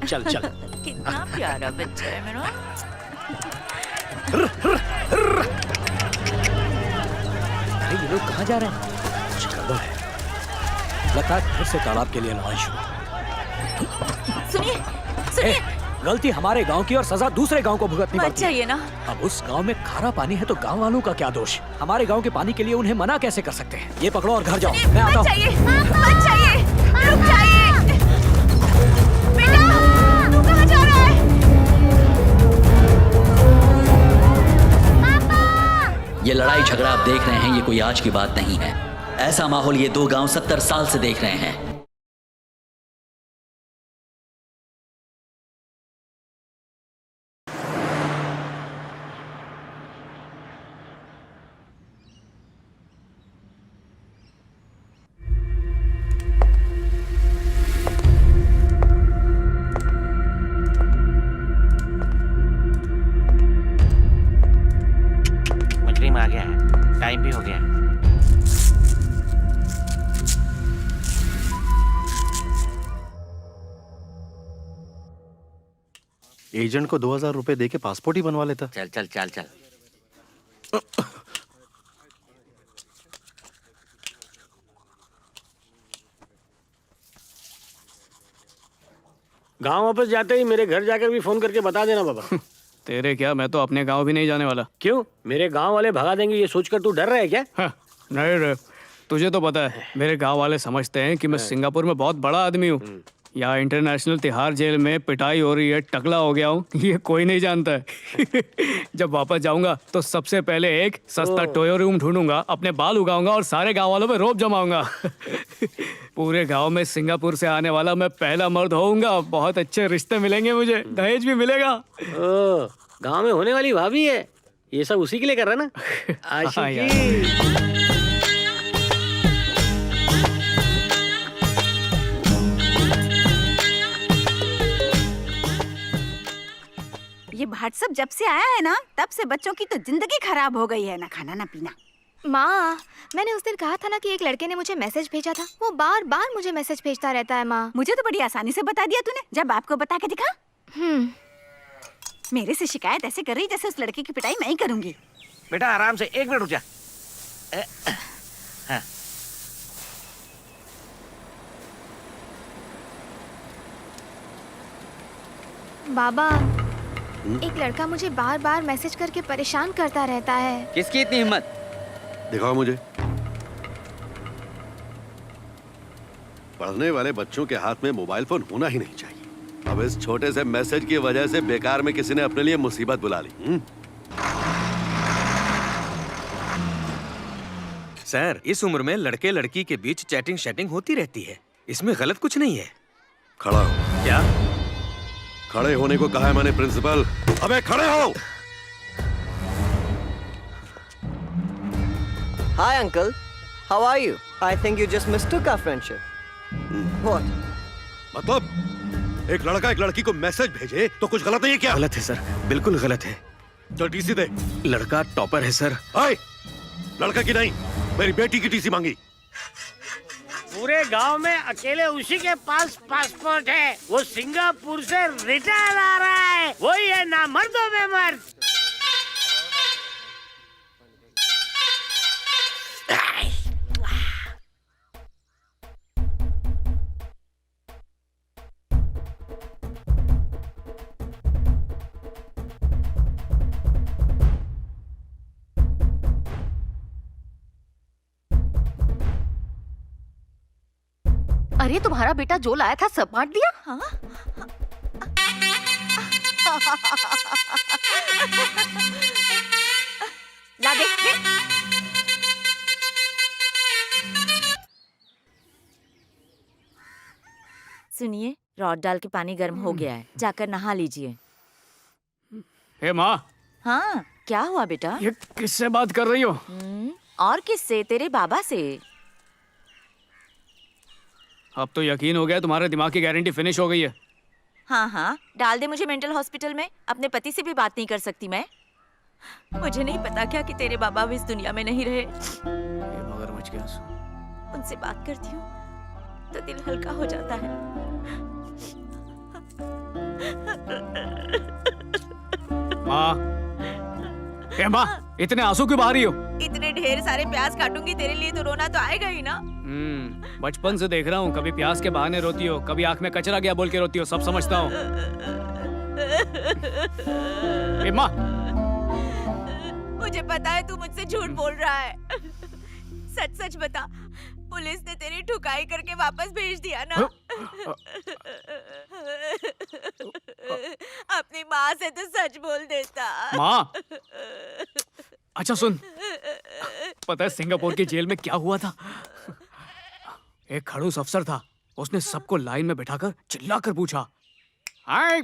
चल चल। कितना प्यारा बच्चा है मेरा। अरे ये लोग कहाँ जा रहे हैं? कुछ गड़बड़ है। लगता है फिर से तालाब के लिए लड़ाई शुरू। सुनिए सुनिए, गलती हमारे गांव की और सजा दूसरे गांव को भुगतनी पड़ती है। चाहिए ना। अब उस गांव में खारा पानी है तो गांव वालों का क्या दोष? हमारे गांव के पानी के लिए उन्हें मना कैसे कर सकते हैं? ये पकड़ो और घर जाओ। मैं आता हूँ। चाहिए, मत चाहिए, रुक जाइए। बेटा, तू कहाँ जा रहा है? ये लड़ाई झगड़ा आप देख रहे हैं, ये कोई आज की बात नहीं है। ऐसा माहौल ये दो गांव 70 साल से देख रहे हैं। मुजरिम आ गया है, टाइम भी हो गया है। एजेंट को 2000 रुपए दे के पासपोर्ट ही बनवा लेता। चल चल चल चल। गांव वापस जाते ही मेरे घर जाकर भी फोन करके बता देना बाबा। तेरे क्या, मैं तो अपने गांव भी नहीं जाने वाला। क्यों? मेरे गांव वाले भगा देंगे ये सोचकर तू डर रहा है क्या? हाँ, नहीं रे, तुझे तो पता है मेरे गांव वाले समझते हैं कि मैं सिंगापुर में बहुत बड़ा आदमी हूँ। यहाँ इंटरनेशनल तिहाड़ जेल में पिटाई हो रही है, टकला हो गया हूँ, ये कोई नहीं जानता है। जब वापस जाऊंगा तो सबसे पहले एक सस्ता टोयो रूम ढूंढूंगा, अपने बाल उगाऊंगा और सारे गांव वालों पे रोब जमाऊंगा। पूरे गांव में सिंगापुर से आने वाला मैं पहला मर्द होऊंगा। बहुत अच्छे रिश्ते मिलेंगे मुझे, दहेज भी मिलेगा। गांव में होने वाली भाभी है, ये सब उसी के लिए कर रहा है ना? आशिकी। ये व्हाट्सएप जब से आया है ना, तब से बच्चों की तो जिंदगी खराब हो गई है, ना खाना ना पीना। माँ, मैंने उस दिन कहा था ना कि एक लड़के ने मुझे मैसेज भेजा था। वो बार बार मुझे मैसेज भेजता रहता है माँ। मुझे तो बड़ी आसानी से बता दिया तूने, जब आपको बता के दिखा। मेरे से शिकायत ऐसे कर रही जैसे उस लड़के की पिटाई मैं ही करूंगी। बेटा आराम से, 1 मिनट रुक जा। हाँ। बाबा, एक लड़का मुझे बार बार मैसेज करके परेशान करता रहता है। किसकी इतनी हिम्मत? दिखाओ मुझे। पढ़ने वाले बच्चों के हाथ में मोबाइल फोन होना ही नहीं चाहिए। अब इस छोटे से मैसेज की वजह से बेकार में किसी ने अपने लिए मुसीबत बुला ली। सर, इस उम्र में लड़के लड़की के बीच चैटिंग शैटिंग होती रहती है, इसमें गलत कुछ नहीं है। खड़ा हो। क्या? खड़े होने को कहा है मैंने प्रिंसिपल। अबे खड़े हो। Hi uncle, how are you? I think you just mistook our friendship. What? मतलब एक लड़का एक लड़की को मैसेज भेजे तो कुछ गलत नहीं है क्या? गलत है सर, बिल्कुल गलत है। चल टीसी दे। लड़का टॉपर है सर। आए, लड़का की नहीं, मेरी बेटी की टीसी मांगी। पूरे गांव में अकेले उसी के पास पासपोर्ट है। वो सिंगापुर से रिटर्न आ रहा है। वही है ना मर्दों में मर्द। अरे तुम्हारा बेटा जो लाया था सब बांट दिया? हाँ? ला दे। सुनिए, रॉड डाल के पानी गर्म हो गया है, जाकर नहा लीजिए। हे माँ। हाँ, क्या हुआ बेटा? ये किससे बात कर रही हो? और किससे? तेरे बाबा से। अब तो यकीन हो गया तुम्हारे दिमाग की गारंटी फिनिश हो गई है। हाँ हाँ, डाल दे मुझे मेंटल हॉस्पिटल में। अपने पति से भी बात नहीं कर सकती मैं। मुझे नहीं पता क्या कि तेरे बाबा भी इस दुनिया में नहीं रहे। ये मगरमच्छ के आंसू। उनसे बात करती हूँ तो दिल हल्का हो जाता है। माँ, ए माँ, इतने आंसू क्यों बहा रही हो? इतने ढेर सारे प्याज काटूंगी तेरे लिए तो रोना तो आएगा ही ना। बचपन से देख रहा हूँ, कभी प्याज के बहाने रोती हो, कभी आंख में कचरा गया बोल के रोती हो, सब समझता हूँ। ए माँ, मुझे पता है तू मुझसे झूठ बोल रहा है। सच सच बता, पुलिस ने तेरी ठुकाई करके वापस भेज दिया ना? अपनी माँ से तो सच बोल देता। माँ, अच्छा सुन, पता है सिंगापुर की जेल में क्या हुआ था? एक खड़ूस अफसर था, उसने सबको लाइन में बिठाकर चिल्लाकर पूछा, हाय,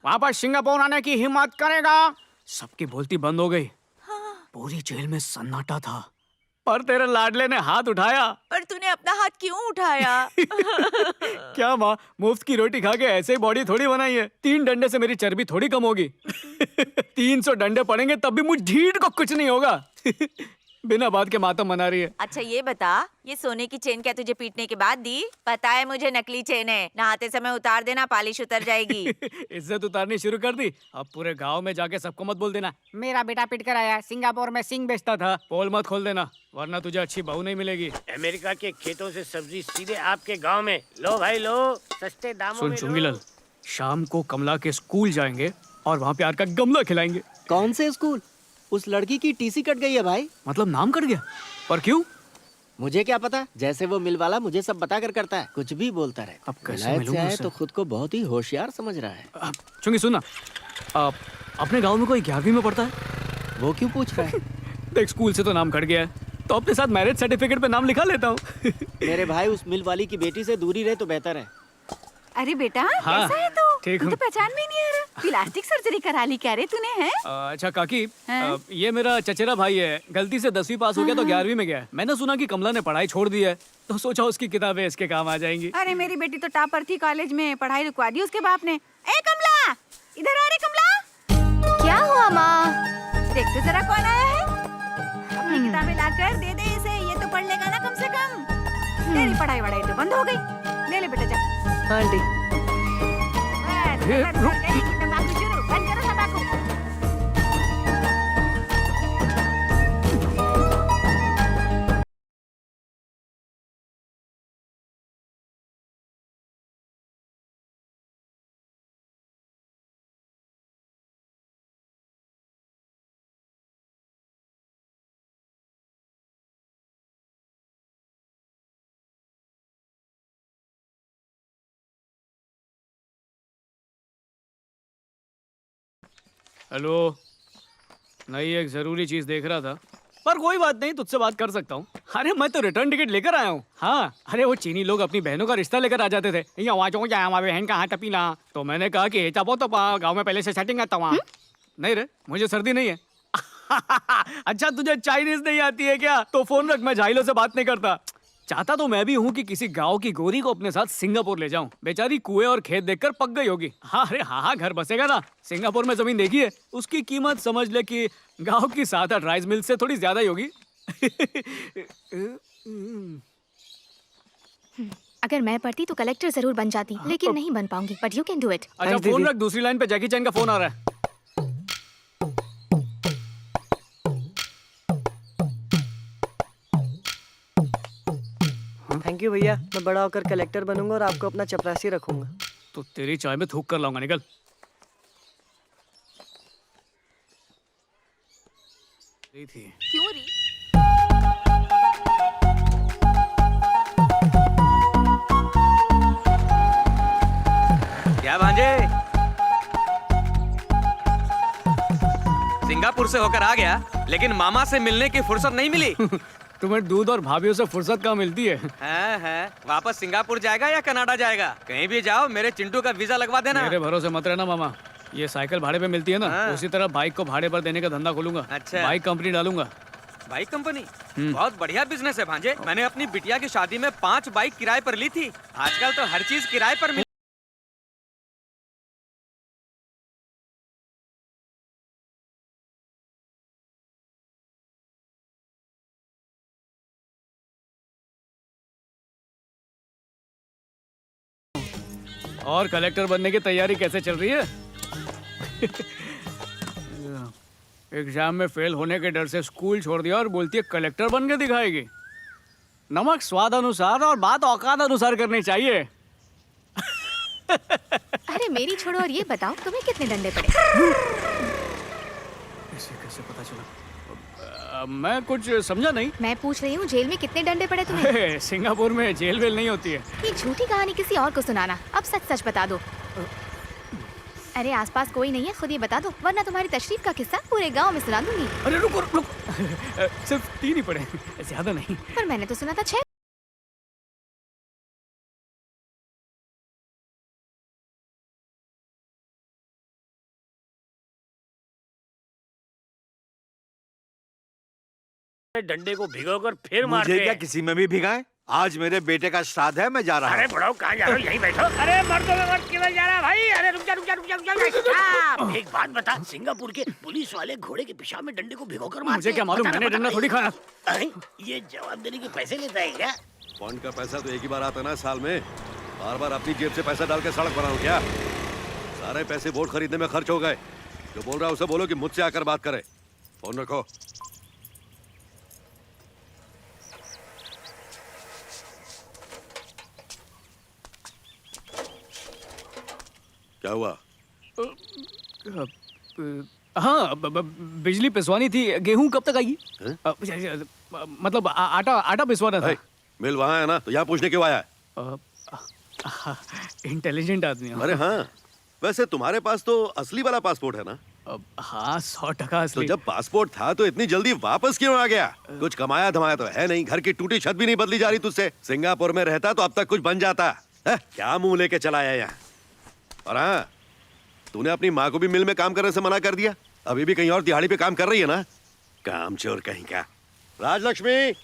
वापस सिंगापुर आने की हिम्मत करेगा? सबकी बोलती बंद हो गई। पूरी जेल में सन्नाटा था, पर तेरे लाडले ने हाथ उठाया। पर तूने अपना हाथ क्यों उठाया? क्या माँ, मुफ्त की रोटी खा के ऐसे ही बॉडी थोड़ी बनाई है। 3 डंडे से मेरी चर्बी थोड़ी कम होगी। 300 डंडे पड़ेंगे तब भी मुझ ढीठ को कुछ नहीं होगा। बिना बात के मातम मना रही है। अच्छा ये बता, ये सोने की चेन क्या तुझे पीटने के बाद दी? पता है मुझे नकली चेन है, नहाते समय उतार देना, पॉलिश उतर जाएगी। इज्जत उतारनी शुरू कर दी। अब पूरे गांव में जाके सबको मत बोल देना, मेरा बेटा पिट कर आया, सिंगापुर में सिंग बेचता था। पोल मत खोल देना, वरना तुझे अच्छी बहू नहीं मिलेगी। अमेरिका के खेतों से सब्जी सीधे आपके गांव में। लो भाई लो, सस्ते दामों सुन में चुंगीलाल, शाम को कमला के स्कूल जाएंगे और वहाँ प्यार का गमला खिलाएंगे। कौन से स्कूल? उस लड़की की टीसी कट गई है भाई। मतलब नाम कट गया? पर क्यों? मुझे क्या पता, जैसे वो मिल वाला मुझे सब बता कर करता है, कुछ भी बोलता रहे। अब कैसे विलायत से मिलूंगा आए उससे? तो खुद को बहुत ही होशियार समझ रहा है। चुंगी सुन ना, अपने गांव में कोई 11वीं में पढ़ता है? वो क्यों पूछ रहा है? देख, स्कूल से तो नाम कट गया है, तो अपने साथ मैरिज सर्टिफिकेट पे नाम लिखा लेता हूँ। मेरे भाई, उस मिल वाली की बेटी से दूरी रहे तो बेहतर है। अरे बेटा, हाँ, कैसा है तू? ठीक तू हूँ। तो पहचान भी नहीं आ रहा। प्लास्टिक सर्जरी करा ली क्या रे तूने? है अच्छा काकी, हाँ? ये मेरा चचेरा भाई है, गलती से 10वीं पास हो गया तो 11वीं में गया है। मैंने सुना कि कमला ने पढ़ाई छोड़ दी है, तो सोचा उसकी किताबें इसके काम आ जाएंगी। अरे मेरी बेटी तो टॉपर थी कॉलेज में, पढ़ाई रुकवा दी उसके बाप ने। ए कमला, इधर आ रे कमला। क्या हुआ माँ? देख तो जरा कौन आया है। अपनी किताबें लाकर दे दे इसे, ये तो पढ़ लेगा ना कम से कम। तेरी पढ़ाई वढ़ाई तो बंद हो गई। ले ले बेटा जा। हाँ आंटी। तंबाकू शुरू, बंद करो तंबाकू। हेलो, नहीं, एक जरूरी चीज देख रहा था, पर कोई बात नहीं, तुझसे बात कर सकता हूँ। अरे मैं तो रिटर्न टिकट लेकर आया हूँ। हाँ, अरे वो चीनी लोग अपनी बहनों का रिश्ता लेकर आ जाते थे। हमारी बहन का हाथ पीला, तो मैंने कहा कि चापो तो गाँव में पहले से सेटिंग करता वहाँ। नहीं रे, मुझे सर्दी नहीं है। अच्छा, तुझे चाइनीज नहीं आती है क्या? तो फोन रख, मैं झाइलों से बात नहीं करता। चाहता तो मैं भी हूँ कि किसी गांव की गोरी को अपने साथ सिंगापुर ले जाऊं। बेचारी कुएं और खेत देखकर पक गई होगी। हाँ, अरे हाँ, घर बसेगा ना। सिंगापुर में जमीन देखी है, उसकी कीमत समझ ले कि गांव की 7-8 राइस मिल से थोड़ी ज्यादा ही होगी। अगर मैं पढ़ती तो कलेक्टर जरूर बन जाती, लेकिन नहीं बन पाऊंगी। But you can do it. अच्छा फोन रख, दूसरी लाइन पे जैकी चैन का फोन आ रहा है। थैंक यू भैया, मैं बड़ा होकर कलेक्टर बनूंगा और आपको अपना चपरासी रखूंगा। तो तेरी चाय में थूक कर लाऊंगा, निकल। थी क्यों री? क्या भांजे, सिंगापुर से होकर आ गया, लेकिन मामा से मिलने की फुर्सत नहीं मिली। तुम्हें दूध और भाभीयों से फुर्सत कहाँ मिलती है? है। वापस सिंगापुर जाएगा या कनाडा जाएगा? कहीं भी जाओ, मेरे चिंटू का वीजा लगवा देना। मेरे भरोसे मत रहना मामा। ये साइकिल भाड़े पे मिलती है ना, हाँ। उसी तरह बाइक को भाड़े पर देने का धंधा खोलूंगा। अच्छा। बाइक कंपनी डालूंगा। बाइक कंपनी बहुत बढ़िया बिजनेस है भांजे। मैंने अपनी बिटिया की शादी में 5 बाइक किराए पर ली थी। आजकल तो हर चीज किराए पर और कलेक्टर बनने की तैयारी कैसे चल रही है? एग्जाम में फेल होने के डर से स्कूल छोड़ दिया और बोलती है कलेक्टर बन के दिखाएगी। नमक स्वाद अनुसार और बात औकात अनुसार करनी चाहिए। अरे मेरी छोड़ो और ये बताओ तुम्हें कितने डंडे पड़े? इसे कैसे पता चला? मैं कुछ समझा नहीं। मैं पूछ रही हूँ जेल में कितने डंडे पड़े तुम्हें? सिंगापुर में जेल वेल नहीं होती है। ये झूठी कहानी किसी और को सुनाना। अब सच सच बता दो। अरे आसपास कोई नहीं है, खुद ही बता दो, वरना तुम्हारी तशरीफ का किस्सा पूरे गांव में सुना दूंगी। अरे रुको रुको, सिर्फ 3 ही पड़े, ज्यादा नहीं। पर मैंने तो सुना था 6। डंडे को भिगोकर फिर मारते मुझे हैं। क्या किसी में भी भिगाए? आज मेरे बेटे का श्राद्ध है, मैं जा रहा अरे हूँ। बुढ़ाओ कहाँ जा रहे हो? यहीं बैठो। अरे मर्दों में मर्द किधर जा रहा है भाई? अरे रुक जा रुक जा रुक जा रुक जा। स्टॉप। एक बात बता, सिंगापुर के पुलिस वाले घोड़े के पेशाब में डंडे को भिगोकर मारते हैं। मुझे क्या मालूम, मैंने डंडा थोड़ी खाना। अरे ये जवाब देने के पैसे लेता है क्या? फंड का पैसा तो एक ही बार आता है ना साल में। बार बार अपनी जेब से पैसा डाल के सड़क बनाऊं क्या? सारे पैसे वोट खरीदने में खर्च हो गए। जो बोल रहा है उसे बोलो कि मुझसे आकर बात करे। फोन रखो। क्या हुआ? हाँ, बिजली पिसवानी थी। गेहूं कब तक आएगी? मतलब आटा पिसवाना था। मिल वहाँ है ना, तो यहाँ पूछने क्यों आया है? इंटेलिजेंट आदमी है। अरे हाँ, वैसे तुम्हारे पास तो असली वाला पासपोर्ट है ना? हाँ, 100% असली। तो जब पासपोर्ट था तो इतनी जल्दी वापस क्यों आ गया? कुछ कमाया धमाया तो है नहीं, घर की टूटी छत भी नहीं बदली जा रही तुझसे। सिंगापुर में रहता तो अब तक कुछ बन जाता है? क्या मुंह लेके चला आया यहाँ? और हाँ, तूने अपनी माँ को भी मिल में काम करने से मना कर दिया। अभी भी कहीं और दिहाड़ी पे काम कर रही है ना? काम चोर कहीं का। राजलक्ष्मी,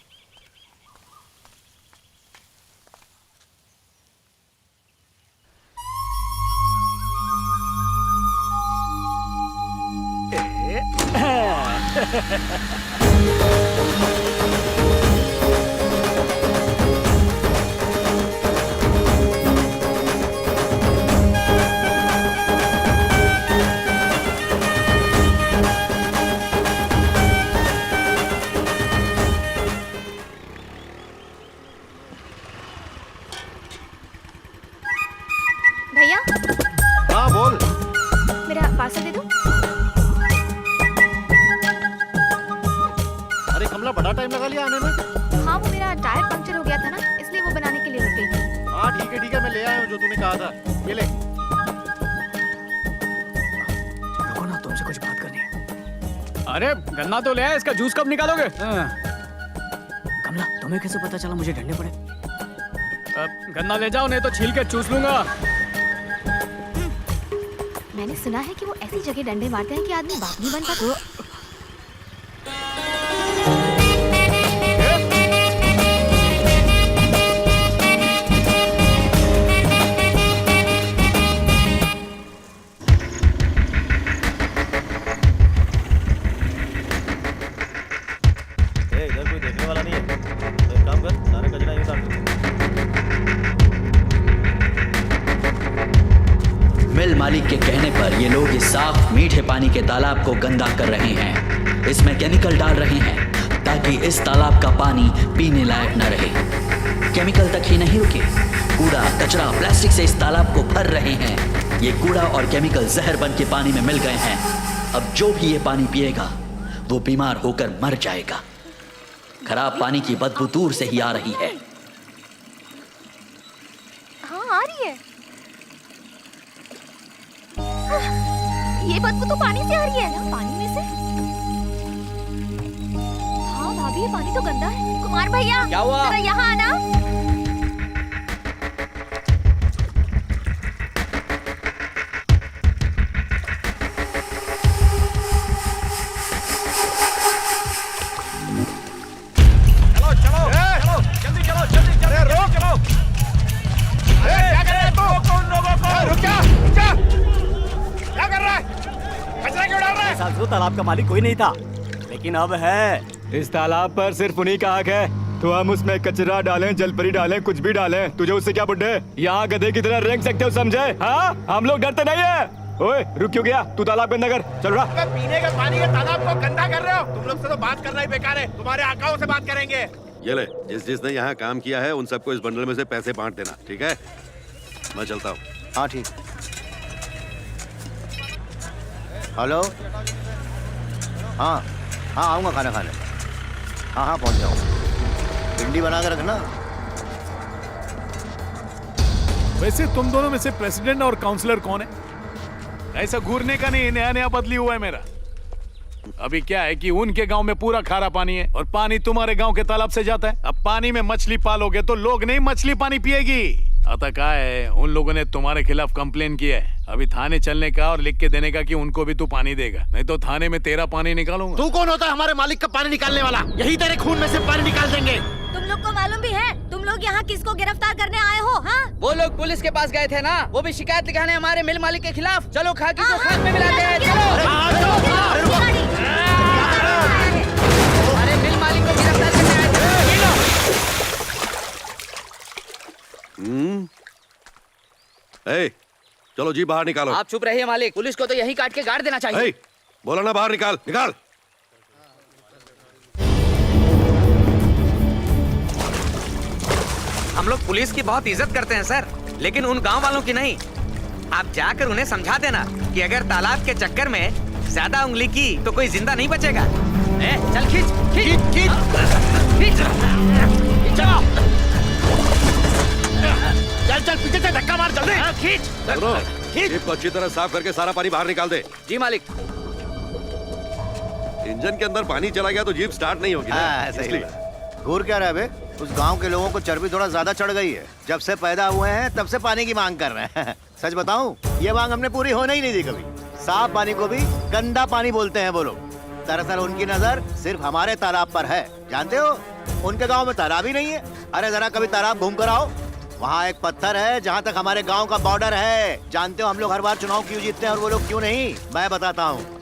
भैया। हाँ बोल। मेरा पार्सल दे दो। अरे कमला, बड़ा टाइम लगा लिया आने में। हाँ, वो मेरा टायर पंक्चर हो गया था ना, इसलिए वो बनाने के लिए रुक गई। हाँ ठीक है, मैं ले आया हूँ जो तूने कहा था। ये ले। रुको ना, तुमसे कुछ बात करनी है। अरे गन्ना तो ले आया, इसका जूस कब निकालोगे? कमला, तुम्हें कैसे पता चला मुझे डंडे पड़े? गन्ना ले जाओ, नहीं तो छील के चूस लूंगा। मैंने सुना है कि वो ऐसी जगह डंडे मारते हैं कि आदमी बाप नहीं बन पाता। इधर कोई देखने वाला नहीं है, तो एक काम कर, सारा कचरा यूं डाल दे। मिल मालिक के कहने पर ये लोग इस साफ मीठे पानी के तालाब को गंदा कर रहे हैं। इसमें केमिकल डाल रहे हैं ताकि इस तालाब का पानी पीने लायक न रहे। केमिकल तक ही नहीं रुके, कूड़ा कचरा प्लास्टिक से इस तालाब को भर रहे हैं। ये कूड़ा और केमिकल जहर बन के पानी में मिल गए हैं। अब जो भी ये पानी पिएगा वो बीमार होकर मर जाएगा। खराब पानी की बदबू दूर से ही आ रही है। हाँ, आ रही है। ये बदबू तो पानी से आ रही है ना? पानी में से? हाँ भाभी, ये पानी तो गंदा है। कुमार भैया, क्या हुआ? जरा यहाँ आना। तालाब का मालिक कोई नहीं था, लेकिन अब है। इस तालाब पर सिर्फ उन्हीं का हक है। तो हम उसमें कचरा डालें, जलपरी डालें, कुछ भी डालें, तुझे उससे क्या बुड्ढे? यहाँ गधे की तरह रेंग सकते हो, समझे? हाँ, हम लोग डरते नहीं है। ओए रुक क्यों गया? तू तालाब गंदा कर, चल रहा। पीने के पानी के तालाब को गंदा कर रहे हो? तुम लोग से तो बात करना ही बेकार है। तुम्हारे आकाओं से बात करेंगे। ये ले, जिसने यहाँ काम किया है उन सबको इस बंडल में से पैसे बांट देना, ठीक है? मैं चलता हूँ। हाँ ठीक। हेलो। हाँ हाँ आऊँगा खाना खाने। हाँ हाँ पहुँच जाऊँगा। भिंडी बना के रखना। वैसे तुम दोनों में से प्रेसिडेंट और काउंसलर कौन है? ऐसा घूरने का नहीं, नया नया बदली हुआ है मेरा। अभी क्या है कि उनके गांव में पूरा खारा पानी है और पानी तुम्हारे गांव के तालाब से जाता है। अब पानी में मछली पालोगे तो लोग नहीं मछली पानी पिएगी। अतः क्या है, उन लोगों ने तुम्हारे खिलाफ कंप्लेन किया है। अभी थाने चलने का और लिख के देने का कि उनको भी तू पानी देगा, नहीं तो थाने में तेरा पानी निकालूंगा। तू कौन होता है हमारे मालिक का पानी निकालने वाला? यही तेरे खून में से पानी निकाल देंगे। तुम लोग को मालूम भी है तुम लोग यहाँ किसको गिरफ्तार करने आए हो? हाँ, वो लोग पुलिस के पास गए थे ना, वो भी शिकायत लिखाने हमारे मिल मालिक के खिलाफ। चलो खाकी को खाक में मिलाते हैं, चलो। हमारे मिल मालिक को गिरफ्तार करने आए थे। चलो जी बाहर निकालो। आप चुप रहिए मालिक, पुलिस को तो यही काट के गाड़ देना चाहिए। बोला ना बाहर निकाल, निकाल। हम लोग पुलिस की बहुत इज्जत करते हैं सर, लेकिन उन गांव वालों की नहीं। आप जाकर उन्हें समझा देना कि अगर तालाब के चक्कर में ज्यादा उंगली की तो कोई जिंदा नहीं बचेगा। चल खींच खींच खींच खींच, चलो चल चल पीछे से धक्का मार, जल्दी खींच खींच। जीप को अच्छी तरह साफ करके सारा पानी बाहर निकाल दे। जी मालिक। इंजन के अंदर पानी चला गया तो जीप स्टार्ट नहीं होगी ना, इसलिए। घूर क्या रहा है बे? उस गांव के लोगों को चर्बी थोड़ा ज्यादा चढ़ गई है। जब से पैदा हुए हैं तब से पानी की मांग कर रहे हैं। सच बताऊं, ये मांग हमने पूरी होने ही नहीं दी कभी। साफ पानी को भी गंदा पानी बोलते हैं वो लोग। दरअसल उनकी नजर सिर्फ हमारे तालाब पर है, जानते हो? उनके गांव में तालाब ही नहीं है। अरे जरा कभी तालाब घूम कर आओ, वहाँ एक पत्थर है जहाँ तक हमारे गांव का बॉर्डर है। जानते हो हम लोग हर बार चुनाव क्यों जीतते हैं और वो लोग क्यों नहीं? मैं बताता हूँ।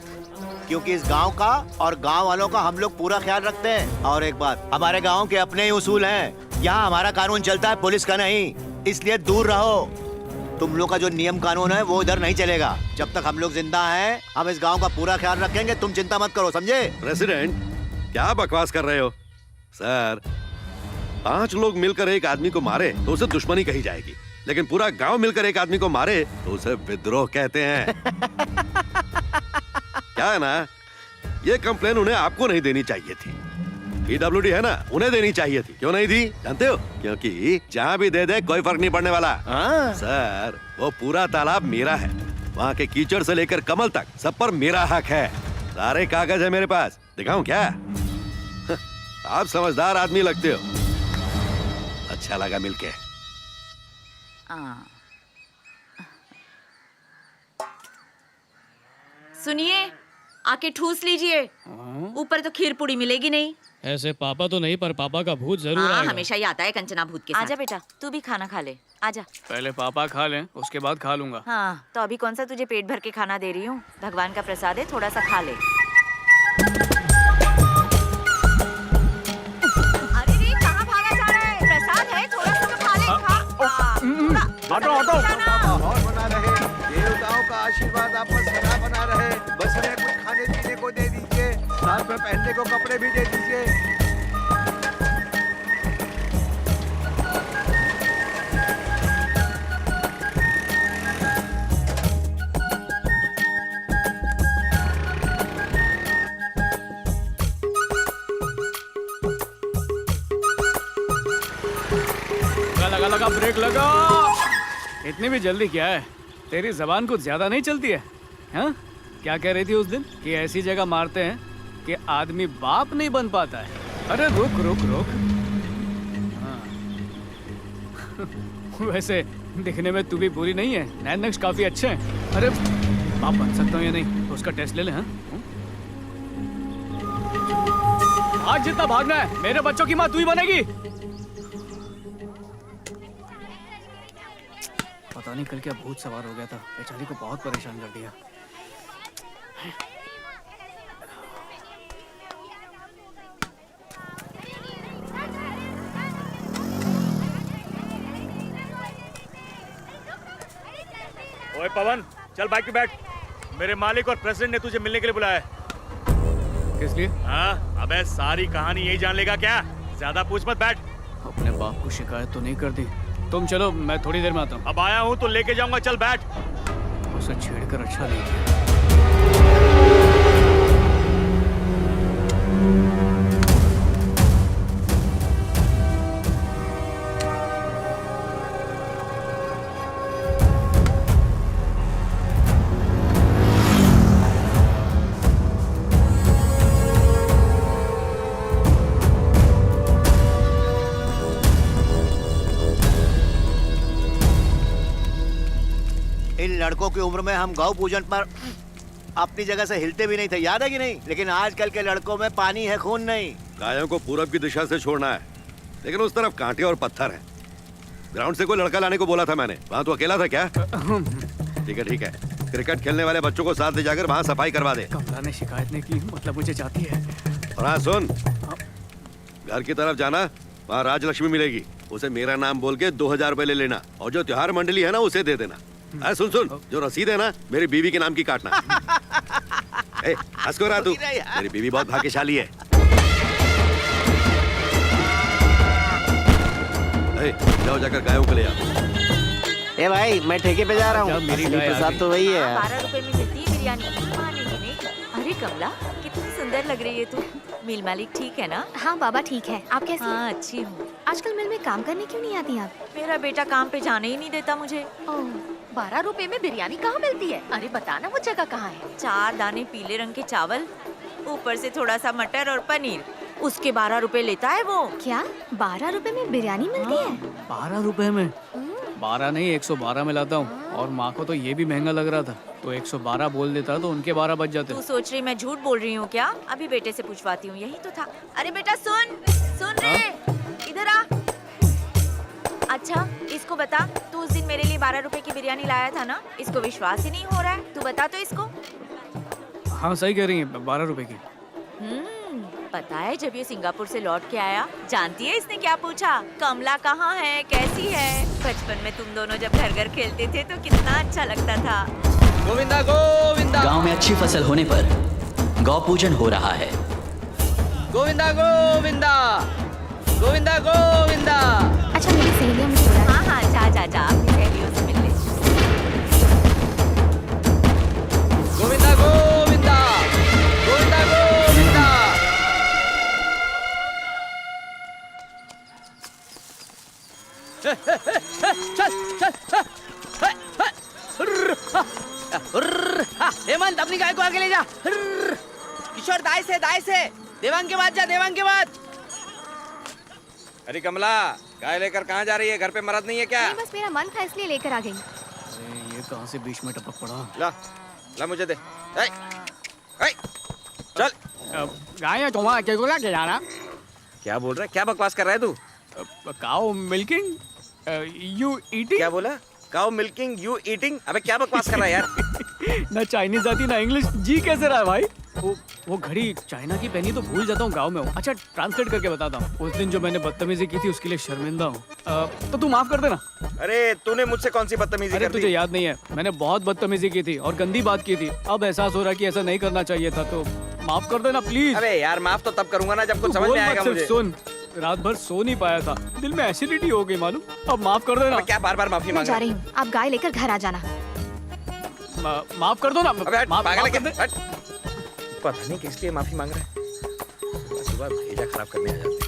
क्योंकि इस गांव का और गांव वालों का हम लोग पूरा ख्याल रखते हैं। और एक बात, हमारे गांव के अपने ही उसूल हैं। यहाँ हमारा कानून चलता है, पुलिस का नहीं। इसलिए दूर रहो। तुम लोग का जो नियम कानून है वो इधर नहीं चलेगा। जब तक हम लोग जिंदा हैं, हम इस गांव का पूरा ख्याल रखेंगे। तुम चिंता मत करो, समझे? प्रेसिडेंट, क्या बकवास कर रहे हो? सर, 5 लोग मिलकर एक आदमी को मारे तो उसे दुश्मनी कही जाएगी, लेकिन पूरा गांव मिलकर एक आदमी को मारे तो उसे विद्रोह कहते हैं। क्या है ना, ये कंप्लेन उन्हें आपको नहीं देनी चाहिए थी। PWD है ना, उन्हें देनी चाहिए थी। क्यों नहीं दी जानते हो? क्योंकि जहाँ भी दे दे कोई फर्क नहीं पड़ने वाला। सर, वो पूरा तालाब मेरा है। वहाँ के कीचड़ से लेकर कमल तक सब पर मेरा हक है। सारे कागज है मेरे पास, दिखाऊं क्या? आप समझदार आदमी लगते हो। अच्छा लगा मिलके। सुनिए, आके ठूस लीजिए। ऊपर तो खीर पूड़ी मिलेगी नहीं। ऐसे पापा तो नहीं, पर पापा का भूत जरूर हाँ, आएगा। हमेशा ही आता है कंचना भूत के साथ। आजा बेटा, तू भी खाना खा ले, आजा। पहले पापा खा लें, उसके बाद खा लूंगा। हाँ, तो अभी कौन सा तुझे पेट भर के खाना दे रही हूँ। भगवान का प्रसाद है, थोड़ा सा खा ले। अरे रे, कहाँ भागा जा रहा है? प्रसाद है, थोड़ा सा तो खा ले। हटो हटो। बना रहे, देवताओं का आशीर्वाद आप पर सदा बना रहे। बस हमें कुछ खाने पीने को दे दीजिए, साथ में पहनने को कपड़े भी दे दीजिए। लगा लगा ब्रेक लगा। इतनी भी जल्दी क्या है? तेरी जबान कुछ ज्यादा नहीं चलती है? हाँ, क्या कह रही थी उस दिन कि ऐसी जगह मारते हैं कि आदमी बाप नहीं बन पाता है। अरे रुक रुक रुक। हाँ। वैसे दिखने में तू भी बुरी नहीं है, नैन नक्श काफी अच्छे हैं। अरे बाप बन सकता हूँ या नहीं, उसका टेस्ट ले ले। हाँ, आज जितना भागना है, मेरे बच्चों की माँ तू ही बनेगी। पता नहीं कल क्या भूत सवार हो गया था, बेचारी को बहुत परेशान कर दिया। ओए पवन, चल बाइक पे बैठ। मेरे मालिक और प्रेसिडेंट ने तुझे मिलने के लिए बुलाया है। किस लिए? हाँ, अबे सारी कहानी यही जान लेगा क्या? ज्यादा पूछ मत, बैठ। अपने बाप को शिकायत तो नहीं कर दी? तुम चलो, मैं थोड़ी देर में आता हूँ। अब आया हूँ तो लेके जाऊंगा, चल बैठ। उसे छेड़कर अच्छा नहीं किया। इन लड़कों की उम्र में हम गौ पूजन पर अपनी जगह से हिलते भी नहीं थे, याद है कि नहीं? लेकिन आजकल के लड़कों में पानी है, खून नहीं। गायों को पूरब की दिशा से छोड़ना है, लेकिन उस तरफ कांटे और पत्थर हैं। ग्राउंड से कोई लड़का लाने को बोला था मैंने, वहाँ तो अकेला था क्या? ठीक है ठीक है, क्रिकेट खेलने वाले बच्चों को साथ ले जाकर वहाँ सफाई करवा दे। कमला ने शिकायत नहीं की, मतलब मुझे चाहती है। और हाँ सुन, घर की तरफ जाना, वहाँ राजलक्ष्मी मिलेगी, उसे मेरा नाम बोल के 2000 रुपए ले लेना, और जो त्योहार मंडली है ना उसे दे देना। सुन सुन, जो रसीद है ना मेरी बीवी के नाम की काटना। ए, हंस को रहा तू, मेरी बीवी बहुत भाग्यशाली है। ए, जाओ जाकर गायों को ले आओ। ए भाई, मैं ठेके पे जा रहा हूँ। मेरी असली गाय आ प्रसाद गई। तो वही है। 12 रुपए में मिलती है बिरयानी, मानेगी नहीं। अरे कमला, कितनी सुंदर लग रही है तू। मिल मालिक ठीक है ना? हाँ बाबा ठीक है, आप कैसी हैं? हाँ अच्छी हूँ। आजकल मिल में काम करने क्यों नहीं आती आप? मेरा बेटा काम पे जाने ही नहीं देता मुझे। 12 रुपए में बिरयानी कहाँ मिलती है? अरे बताना वो जगह कहाँ है? 4 दाने पीले रंग के चावल, ऊपर से थोड़ा सा मटर और पनीर, उसके 12 रुपए लेता है वो। क्या 12 रुपए में बिरयानी मिलती है? 12 रुपए में? 12 नहीं, 112 में लाता हूँ। और माँ को तो ये भी महंगा लग रहा था, तो 112 बोल देता तो उनके 12 बच जाते। तू सोच रही मैं झूठ बोल रही हूँ क्या? अभी बेटे से पूछवाती हूँ, यही तो था। अरे बेटा सुन रे, इधर आ। अच्छा इसको बता, तू उस दिन मेरे लिए 12 रुपए की बिरयानी लाया था ना? इसको विश्वास ही नहीं हो रहा है, तू बता तो इसको। हाँ सही कह रही है, 12 रुपए की। पता है जब ये सिंगापुर से लौट के आया, जानती है इसने क्या पूछा? कमला कहाँ है, कैसी है? बचपन में तुम दोनों जब घर घर खेलते थे तो कितना अच्छा लगता था। गोविंदा गोविंदा। गांव में अच्छी फसल होने पर गौ पूजन हो रहा है। गोविंदा गोविंदा, गोविंदा गोविंदा। अच्छा मेरी सहेलियाँ मुझे बुला रही हैं। हाँ जा अपनी सहेलियों से मिल ले। गोविंदा गोविंदा, गोविंदा गोविंदा। हेमंत अपनी गाय को आगे ले जा। किशोर दाएं से, देवांग के बाद जा, देवांग के बाद। अरे कमला, गाय लेकर कहाँ जा रही है? घर पे मर्द नहीं है क्या? नहीं बस मेरा मन था इसलिए लेकर आ गई। अरे ये कहाँ से बीच में टपक पड़ा? ला मुझे दे। चल। गाय तुम्हारा क्या जाना? क्या बोल रहा है? क्या बकवास कर रहा है तू? Cow milking, you eating. क्या बोला? Cow milking, you eating? अबे क्या बकवास कर रहा है यार? ना चाइनीज आती ना इंग्लिश, जी कैसे रहा है भाई? वो घड़ी चाइना की पहनी तो भूल जाता हूँ गाँव में हूँ। अच्छा ट्रांसलेट करके बताता हूँ। उस दिन जो मैंने बदतमीजी की थी उसके लिए शर्मिंदा हूँ। तो तू माफ कर देना। अरे तूने मुझसे कौन सी बदतमीजी अरे कर दी? तुझे याद नहीं है, मैंने बहुत बदतमीजी की थी और गंदी बात की थी। अब एहसास हो रहा है कि ऐसा नहीं करना चाहिए था, तो माफ कर देना प्लीज। अबे यार माफ तो तब करूंगा ना जब कुछ तू समझ बोल में मत, आएगा सिर्फ मुझे। सुन, रात भर सो नहीं पाया था, दिल में एसिडिटी हो गई मालूम। अब माफ कर देना। क्या बार बार माफी मैं मांग जा रहा रही हूँ, आप गाय लेकर घर आ जाना। माफ कर दो ना। अबे हट, माफ पागल कर है दे। क्या? हट। पता नहीं किस लिए माफी मांग रहा है। सुबह भेजा खराब करने आ जाते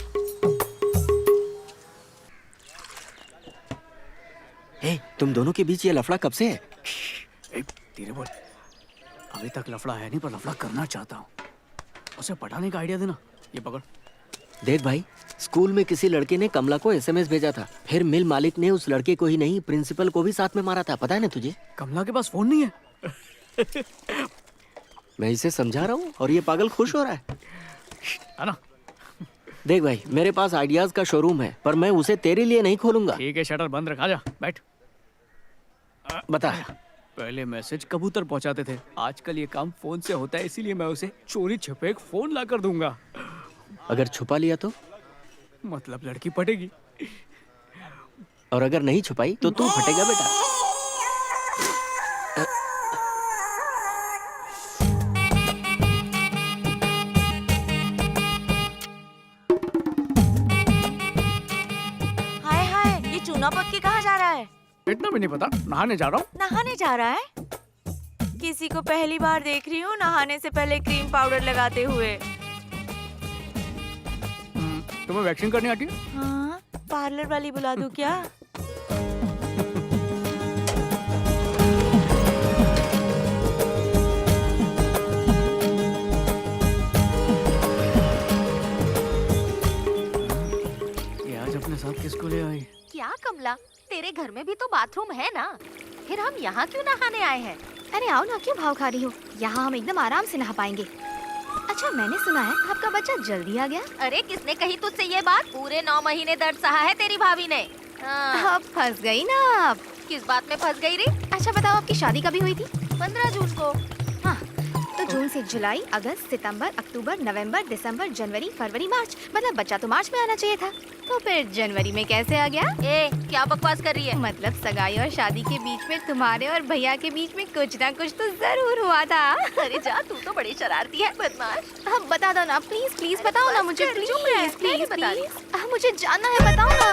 हे, तुम दोनों के बीच ये लफड़ा कब से है? धीरे बोल। अभी तक लफड़ा है नहीं, पर लफड़ा करना चाहता हूँ। उसे पढ़ाने का आइडिया देना। ये पकड़। देख भाई, स्कूल में किसी लड़के ने कमला को एसएमएस भेजा था, फिर मिल मालिक ने उस लड़के को ही नहीं प्रिंसिपल को भी साथ में मारा था, पता है ना तुझे? कमला के पास फोन नहीं है। मैं इसे समझा रहा हूँ और ये पागल खुश हो रहा है ना? देख भाई, मेरे पास आइडियाज का शोरूम है, पर मैं उसे तेरे लिए नहीं खोलूंगा। ठीक है, शटर बंद रखा। जा बैठ। बता। पहले मैसेज कबूतर पहुंचाते थे, आजकल ये काम फोन से होता है, इसीलिए मैं उसे चोरी छिपे एक फोन ला कर दूंगा। अगर छुपा लिया तो? मतलब लड़की पटेगी। और अगर नहीं छुपाई तो तू फटेगा बेटा। हाय हाय, ये चूना पत्ती कहाँ जा रहा है? इतना भी नहीं पता, नहाने जा रहा हूँ। नहाने जा रहा है? किसी को पहली बार देख रही हूँ नहाने से पहले क्रीम पाउडर लगाते हुए। तुम्हें वैक्सिंग करनी आती है? हाँ, पार्लर वाली बुला दूँ क्या? ये आज अपने साथ किसको ले आई? क्या कमला, तेरे घर में भी तो बाथरूम है ना, फिर हम यहाँ क्यों नहाने आए हैं? अरे आओ ना, क्यों भाव खा रही हो? यहाँ हम एकदम आराम से नहा पाएंगे। अच्छा, मैंने सुना है आपका बच्चा जल्दी आ गया। अरे किसने कही तुझसे ये बात? पूरे 9 महीने दर्द सहा है तेरी भाभी ने। अब फंस गई ना आप। किस बात में फंस गई रे? अच्छा बताओ, आपकी शादी कभी हुई थी? 15 जून को। हाँ, तो जून से जुलाई, अगस्त, सितंबर, अक्टूबर, नवंबर, दिसंबर, जनवरी, फरवरी, मार्च, मतलब बच्चा तो मार्च में आना चाहिए था। तो फिर जनवरी में कैसे आ गया? ए, क्या बकवास कर रही है? मतलब सगाई और शादी के बीच में तुम्हारे और भैया के बीच में कुछ ना कुछ तो जरूर हुआ था। अरे जा, तू तो बड़ी शरारती है, बदमाश। अब बता दो ना, प्लीज प्लीज बताओ ना मुझे, प्लीज प्लीज प्लीज, मुझे जानना है, बताओ ना।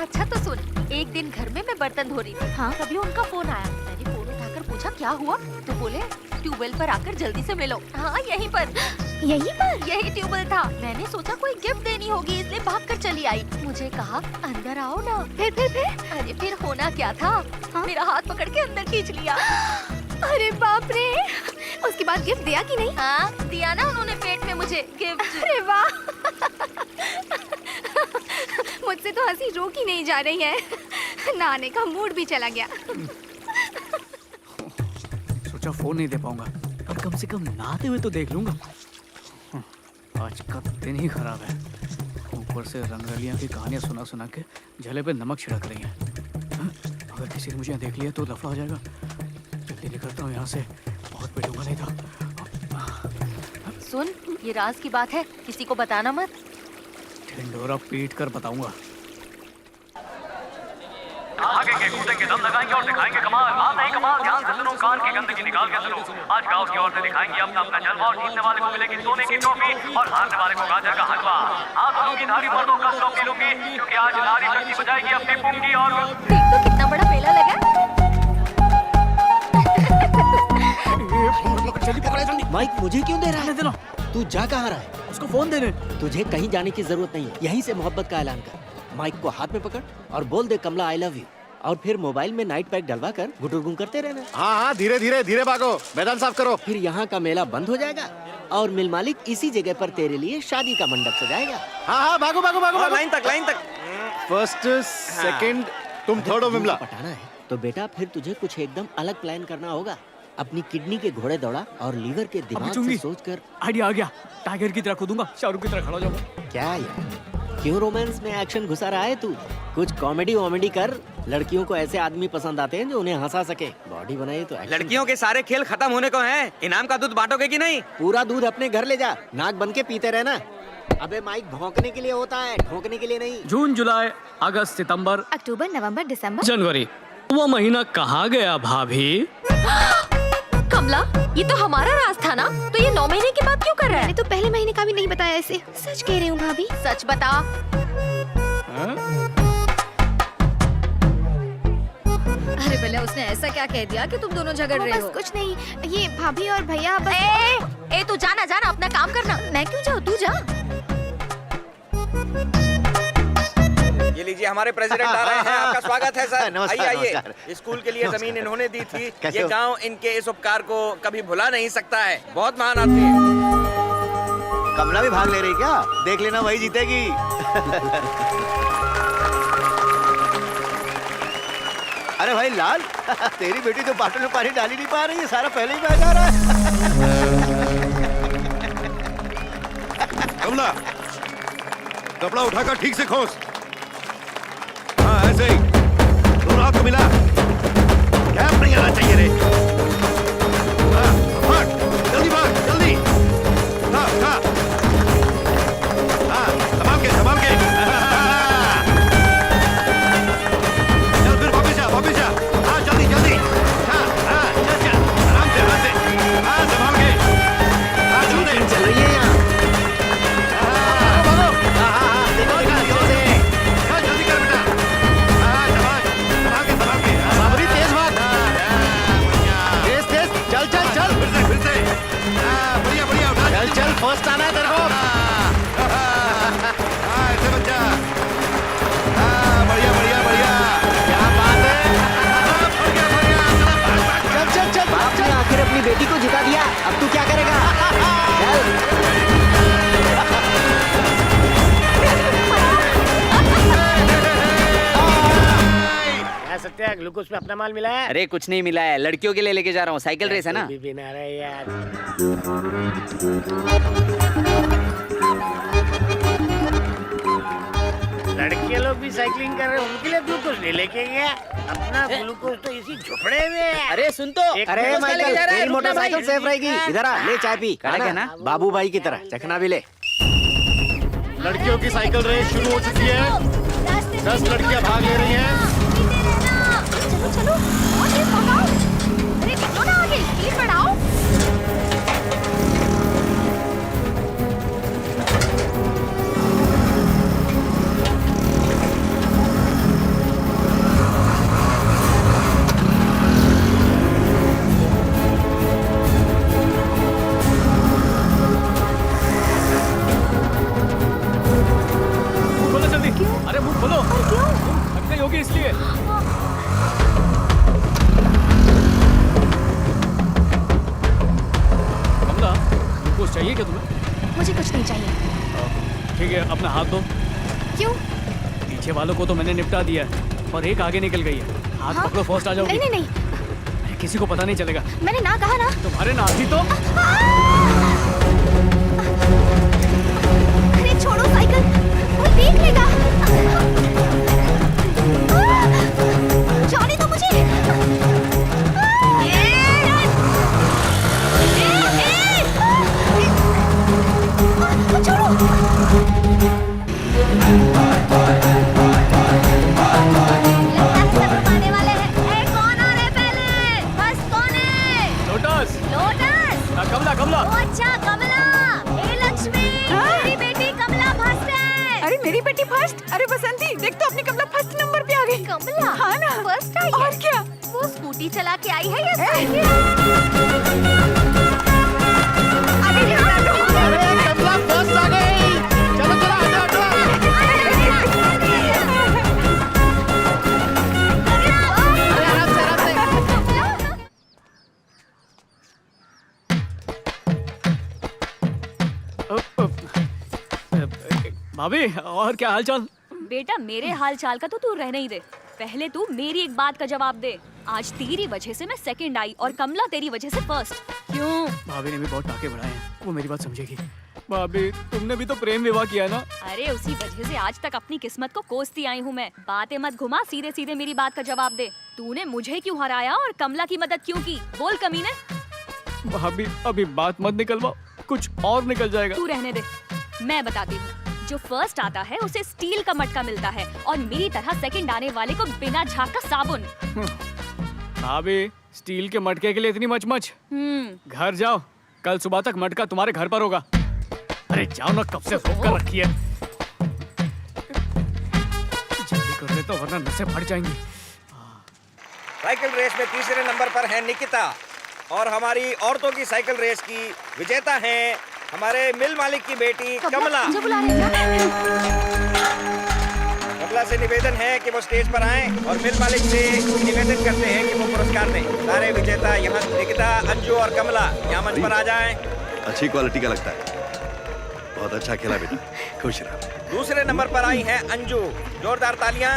अच्छा तो सुन, एक दिन घर में मैं बर्तन धो रही थी। हाँ, तभी उनका फोन आया। मैंने फोन उठाकर पूछा क्या हुआ, तो बोले ट्यूबवेल पर आकर जल्दी से मिलो। हाँ, यहीं पर यही ट्यूबवेल था। मैंने सोचा कोई गिफ्ट देनी होगी, इसलिए भागकर चली आई। मुझे कहा अंदर आओ ना। फिर अरे फिर होना क्या था? हाँ? मेरा हाथ पकड़ के अंदर खींच लिया। अरे बाप रे, उसके बाद गिफ्ट दिया कि नहीं? हाँ दिया ना उन्होंने, पेट में मुझे गिफ्ट। अरे वाह, मुझसे तो हंसी रोक ही नहीं जा रही है। नहाने का मूड भी चला गया। सोचा फोन नहीं दे पाऊंगा, पर कम से कम नहाते हुए तो देख लूंगा। आज का दिन ही खराब है, ऊपर से रंगरलियां की कहानियां सुना सुना के जले पे नमक छिड़क रही हैं। अगर किसी ने मुझे देख लिया तो लफड़ा हो जाएगा। जल्दी निकलता हूँ यहाँ से, बहुत पिटूंगा नहीं तो। सुन, ये राज की बात है, किसी को बताना मत। ढिंडोरा पीट कर बताऊंगा। भागेंगे, कूदेंगे, दम लगाएंगे और दिखाएंगे कमाल। बात नहीं कमाल, ध्यान से सुनो, कान की गंदगी निकाल के सुनो। आज गांव की औरतें दिखाएंगी अपना अपना जलवा और जीतने वाले को मिलेगी सोने की ट्रॉफी और हारने वाले को गाजर का हलवा। आप दोनों की नारी मर्दों का शौक लूंगी, क्योंकि आज नारी शक्ति बजाएगी अपनी पुंगी। और देख तो कितना बड़ा मेला लगा। माइक मुझे क्यों दे रहा है? तू जा कहाँ रहा है? उसको फोन देने। तुझे कहीं जाने की जरूरत नहीं है, यहीं से मोहब्बत का ऐलान कर। माइक को हाथ में पकड़ और बोल दे कमला आई लव यू, और फिर मोबाइल में नाइट पैक डलवा कर गुटुरगुम करते रहना। हाँ हाँ, धीरे धीरे धीरे भागो, मैदान साफ करो। फिर यहाँ का मेला बंद हो जाएगा और मिल मालिक इसी जगह पर तेरे लिए शादी का मंडप सजाएगा। हाँ हाँ, भागो भागो भागो, लाइन तक। फर्स्ट सेकंड, तुम थर्ड हो विमला। पटाना है तो बेटा फिर तुझे कुछ एकदम अलग प्लान करना होगा। अपनी किडनी के घोड़े दौड़ा और लीवर के दिमाग से सोचकर। आइडिया आ गया, टाइगर की तरह कूदूंगा, शाहरुख की तरह खड़ा हो जाऊंगा। क्या यार, क्यों रोमांस में एक्शन घुसा रहा है तू? कुछ कॉमेडी वॉमेडी कर। लड़कियों को ऐसे आदमी पसंद आते हैं जो उन्हें हंसा सके। बॉडी बनाई तो लड़कियों के सारे खेल खत्म होने को हैं। इनाम का दूध बांटोगे कि नहीं? पूरा दूध अपने घर ले जा, नाक बन के पीते रहना। अबे माइक भौंकने के लिए होता है, ठोकने के लिए नहीं। जून, जुलाई, अगस्त, सितंबर, अक्टूबर, नवंबर, दिसंबर, जनवरी। वो महीना कहाँ गया भाभी? कमला, ये तो हमारा राज था ना, तो ये 9 महीने के बाद क्यों कर रहा है? मैंने तो पहले महीने का भी नहीं बताया इसे। सच कह रही हूँ भाभी। सच बता। अरे भला उसने ऐसा क्या कह दिया कि तुम दोनों झगड़ रहे हो? कुछ नहीं, ये भाभी और भैया बस। ए तू जाना अपना काम करना। मैं क्यों जाऊँ, तू जा। ये लीजिए, हमारे प्रेसिडेंट आ रहे हैं, आपका स्वागत है सर। नमस्कार, आइए नमस्कार। स्कूल के लिए जमीन इन्होंने दी थी। कैसे ये हो? गांव इनके इस उपकार को कभी भुला नहीं सकता है। बहुत महान आदमी है। कमला भी भाग ले रही क्या? देख लेना, वही जीतेगी। अरे भाई लाल, तेरी बेटी तो बाटल में पानी डाल ही नहीं पा रही है, सारा पहले ही बह जा रहा है। कमला, कपड़ा उठाकर ठीक से खोस। हाँ ऐसे ही, दोनों हाथ को मिला। गैप नहीं आना चाहिए रे। हाँ, भाग, जल्दी भाग, जल्दी। हाँ, हाँ, हाँ, संभाल के। चल फिर वापस सत्या ग्लूकोज पे अपना माल मिला है? अरे कुछ नहीं मिला है, लड़कियों के लिए लेके जा रहा हूँ, साइकिल रेस है ना। भी बिना रहे यार। लड़के लोग भी साइकिलिंग कर रहे हैं, उनके लिए ग्लूकोज नहीं लेके गया। अपना ग्लूकोज तो इसी झोपड़े में है। अरे सुन तो, अरे माइकल, तेरी मोटरसाइकिल सेफ रहेगी। इधर आ, ले चाय पी। कड़क है ना? बाबू भाई की तरह चखना भी ले। लड़कियों की साइकिल रेस शुरू हो चुकी है। 10 लड़कियां भाग ले रही हैं। चलो चलो, और तेज भगाओ। अरे निकलो ना आगे, स्पीड बढ़ाओ। खोलो जल्दी। अरे मुंह खोलो। क्यों? थक गई होगी इसलिए। कमला, कुछ चाहिए क्या तुम्हें? मुझे कुछ नहीं चाहिए। ठीक है, अपना हाथ दो। क्यों? पीछे वालों को तो मैंने निपटा दिया है, पर एक आगे निकल गई है। हाथ हाँ? पकड़ो, फर्स्ट आ जाओगी। नहीं नहीं नहीं, अरे किसी को पता नहीं चलेगा। मैंने ना कहा ना। तुम्हारे नाम ही तो। अरे छोड़ो साइकिल, कोई देख लेगा। जाने दो मुझे। लोटस। लोटस। कमला कमला। ओ अच्छा कमला। ए लक्ष्मी, मेरी बेटी कमला फर्स्ट है। अरे मेरी बेटी फर्स्ट? अरे बसंती, देख तो अपनी कमला फर्स्ट नंबर पे आ गई। कमला? हाँ ना, फर्स्ट आई है? और क्या? वो स्कूटी चला के आई है या साइकिल? कमला फर्स्ट आ गई। चलो चलो, हटो हटो। अरे आराम से आराम से। भाभी, और क्या हालचाल? बेटा मेरे हाल चाल का तो तू रहने ही दे। पहले तू मेरी एक बात का जवाब दे। आज तेरी वजह से मैं सेकंड आई और कमला तेरी वजह से फर्स्ट। क्यों? भाभी ने भी बहुत टाके बढ़ाए हैं, वो मेरी बात समझेगी। भाभी, तुमने भी तो प्रेम विवाह किया ना? अरे उसी वजह से आज तक अपनी किस्मत को कोसती आई हूँ मैं। बातें मत घुमा, सीधे सीधे मेरी बात का जवाब दे। तूने मुझे क्यों हराया और कमला की मदद क्यों की? बोल कमीने। भाभी, अभी बात मत निकलवाओ, कुछ और निकल जाएगा। तू रहने दे, मैं बताती हूँ। जो फर्स्ट आता है उसे स्टील का मटका मिलता है और मेरी तरह सेकंड आने वाले को बिना झाग का साबुन। भाभी, स्टील के मटके के लिए इतनी मचमच? घर जाओ, कल सुबह तक मटका तुम्हारे घर पर होगा। अरे जाओ ना, कब से रोक कर रखी है। जल्दी कर ले तो वरना नसें फट जाएंगी। साइकिल रेस में तीसरे नंबर पर है निकिता और हमारी औरतों की साइकिल रेस की विजेता हैं हमारे मिल मालिक की बेटी कमला। कमला से निवेदन है कि वो स्टेज पर आएं और मिल मालिक से निवेदन करते हैं कि वो पुरस्कार दें। सारे विजेता यहाँ निकिता, अंजू और कमला यहाँ मंच पर आ जाएं। अच्छी क्वालिटी का लगता है। बहुत अच्छा खेला बेटा, खुश रहो। दूसरे नंबर पर आई है अंजू, जोरदार तालियां।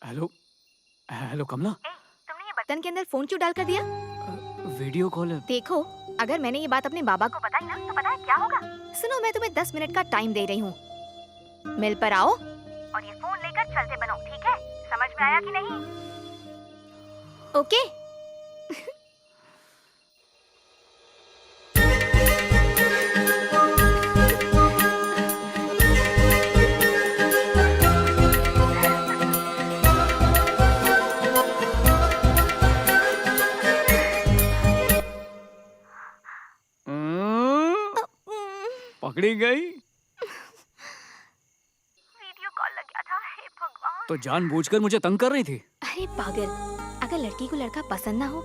हेलो हेलो कमला। तुमने ये बटन के अंदर फोन क्यों डाल कर दिया? वीडियो कॉल है। देखो, अगर मैंने ये बात अपने बाबा को बताई ना तो पता है क्या होगा? सुनो, मैं तुम्हें 10 मिनट का टाइम दे रही हूँ। मिल पर आओ और ये फोन लेकर चलते बनो, ठीक है? समझ में आया कि नहीं? ओके? पकड़ी गई। वीडियो कॉल लग गया था, हे भगवान। तो जानबूझकर मुझे तंग कर रही थी? अरे पागल, अगर लड़की को लड़का पसंद ना हो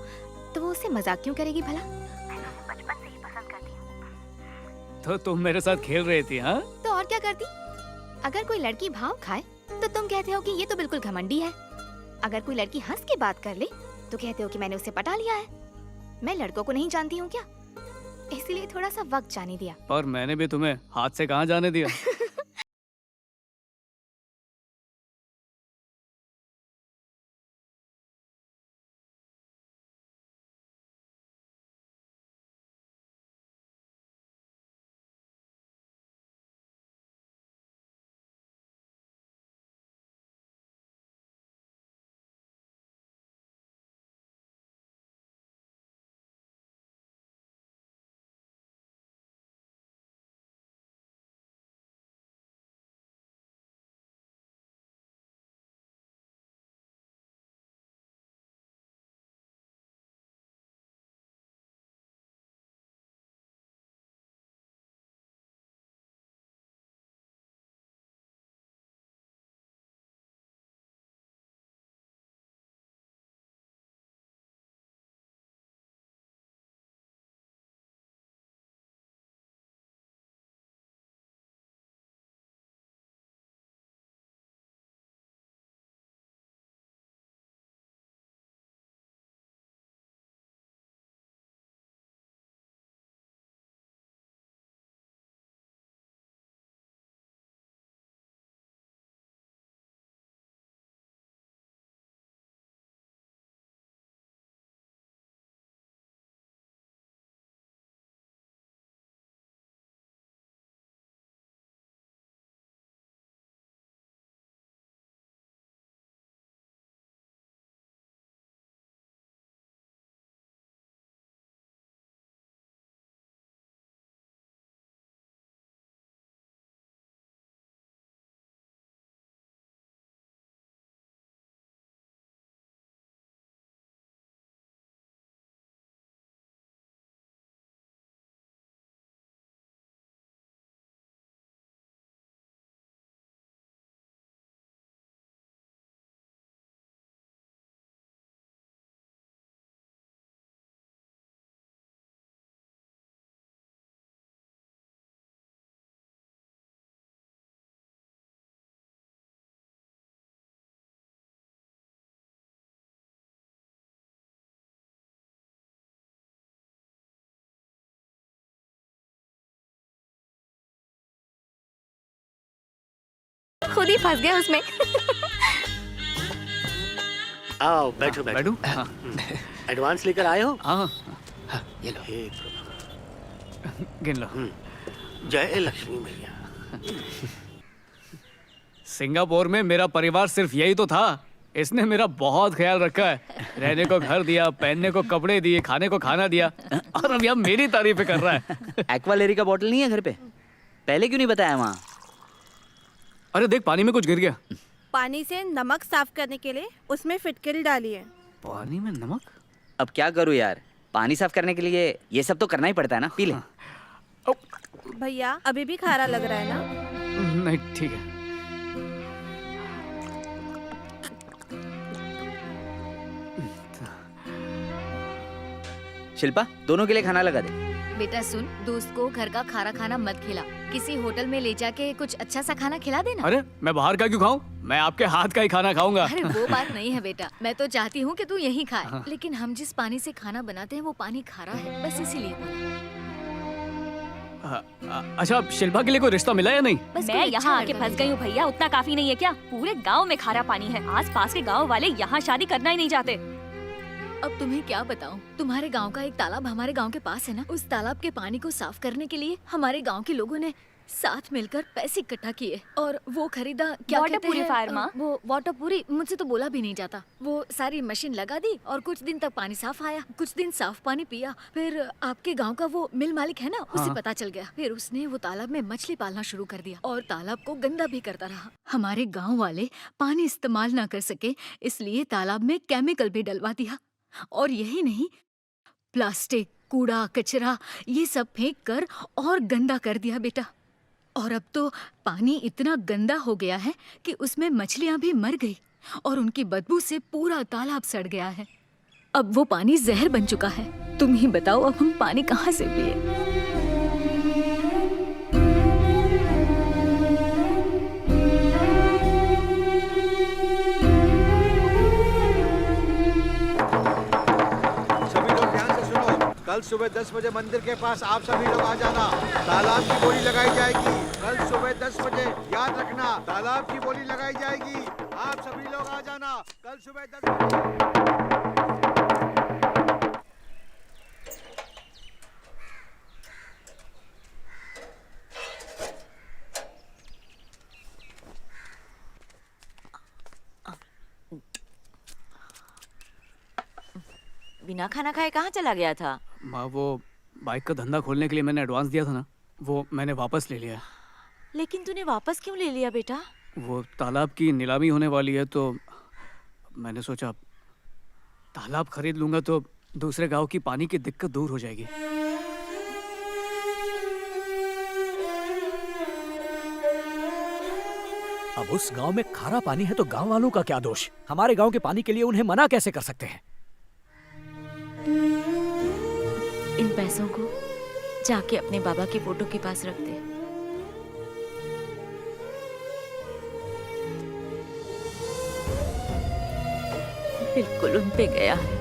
तो वो उसे मजाक क्यों करेगी भला? बचपन से ही पसंद करती हूँ। तो तुम मेरे साथ खेल रही थी, हाँ? तो और क्या करती? अगर कोई लड़की भाव खाए तो तुम कहते हो कि ये तो बिल्कुल घमंडी है। अगर कोई लड़की हंस के बात कर ले तो कहते हो कि मैंने उसे पटा लिया है। मैं लड़कों को नहीं जानती हूँ क्या? इसलिए थोड़ा सा वक्त जाने दिया। पर मैंने भी तुम्हें हाथ से कहाँ जाने दिया? खुद ही फंस गया उसमें। आओ बैठो बैठो। हाँ। एडवांस लेकर आए हो? हाँ। ये लो। गिन लो। जय लक्ष्मी मैया। सिंगापुर में मेरा परिवार सिर्फ यही तो था। इसने मेरा बहुत ख्याल रखा है। रहने को घर दिया, पहनने को कपड़े दिए, खाने को खाना दिया, और अब यह मेरी तारीफें कर रहा है। एक्वालेरी का बॉटल नहीं है घर पे? पहले क्यों नहीं बताया वहाँ? अरे देख, पानी में कुछ गिर गया। पानी से नमक साफ करने के लिए उसमें फिटकरी डाली है। पानी में नमक? अब क्या करूँ यार, पानी साफ करने के लिए ये सब तो करना ही पड़ता है ना। पी ले। भैया अभी भी खारा लग रहा है ना? नहीं ठीक है। शिल्पा, दोनों के लिए खाना लगा दे। बेटा सुन, दोस्त को घर का खाना खाना मत खिला, किसी होटल में ले जाके कुछ अच्छा सा खाना खिला देना। अरे मैं बाहर का क्यों खाऊं? मैं आपके हाथ का ही खाना खाऊंगा। अरे वो बात नहीं है बेटा, मैं तो चाहती हूँ कि तू यही खाए, लेकिन हम जिस पानी से खाना बनाते हैं वो पानी खारा है, बस इसीलिए बोला। अच्छा, शिल्पा के लिए कोई रिश्ता मिला या नहीं? बस मैं यहाँ आके फंस गई हूँ भैया, उतना काफी नहीं है क्या? पूरे गांव में खारा पानी है, आस पास के गांव वाले यहाँ शादी करना ही नहीं चाहते। अब तुम्हें क्या बताऊं, तुम्हारे गांव का एक तालाब हमारे गांव के पास है ना, उस तालाब के पानी को साफ करने के लिए हमारे गांव के लोगों ने साथ मिलकर पैसे इकट्ठा किए और वो खरीदा, क्या वाटर कहते हैं, प्यूरीफायर माँ? वो वाटर पूरी, मुझसे तो बोला भी नहीं जाता। वो सारी मशीन लगा दी और कुछ दिन तक पानी साफ आया, कुछ दिन साफ पानी पिया। फिर आपके गांव का वो मिल मालिक है ना, उसे पता चल गया। फिर उसने वो तालाब में मछली पालना शुरू कर दिया और तालाब को गंदा भी करता रहा। हमारे गाँव वाले पानी इस्तेमाल न कर सके, इसलिए तालाब में केमिकल भी डलवा दिया। और यही नहीं, प्लास्टिक, कूड़ा कचरा ये सब फेंक कर और गंदा कर दिया बेटा। और अब तो पानी इतना गंदा हो गया है कि उसमें मछलियां भी मर गई। और उनकी बदबू से पूरा तालाब सड़ गया है। अब वो पानी जहर बन चुका है। तुम ही बताओ अब हम पानी कहाँ से पिए? कल सुबह 10 बजे मंदिर के पास आप सभी लोग आ जाना। तालाब की बोली लगाई जाएगी। कल सुबह 10 बजे, याद रखना, तालाब की बोली लगाई जाएगी। आप सभी लोग आ जाना कल सुबह 10 बजे। बिना खाना खाए कहाँ चला गया था? माँ वो बाइक का धंधा खोलने के लिए मैंने एडवांस दिया था ना, वो मैंने वापस ले लिया। लेकिन तूने वापस क्यों ले लिया बेटा? वो तालाब की नीलामी होने वाली है तो मैंने सोचा तालाब खरीद लूंगा तो दूसरे गांव की पानी की दिक्कत दूर हो जाएगी। अब उस गांव में खारा पानी है तो गांव वालों का क्या दोष? हमारे गांव के पानी के लिए उन्हें मना कैसे कर सकते हैं? इन पैसों को जाके अपने बाबा की फोटो के पास रख दे। बिल्कुल उन पे गया है।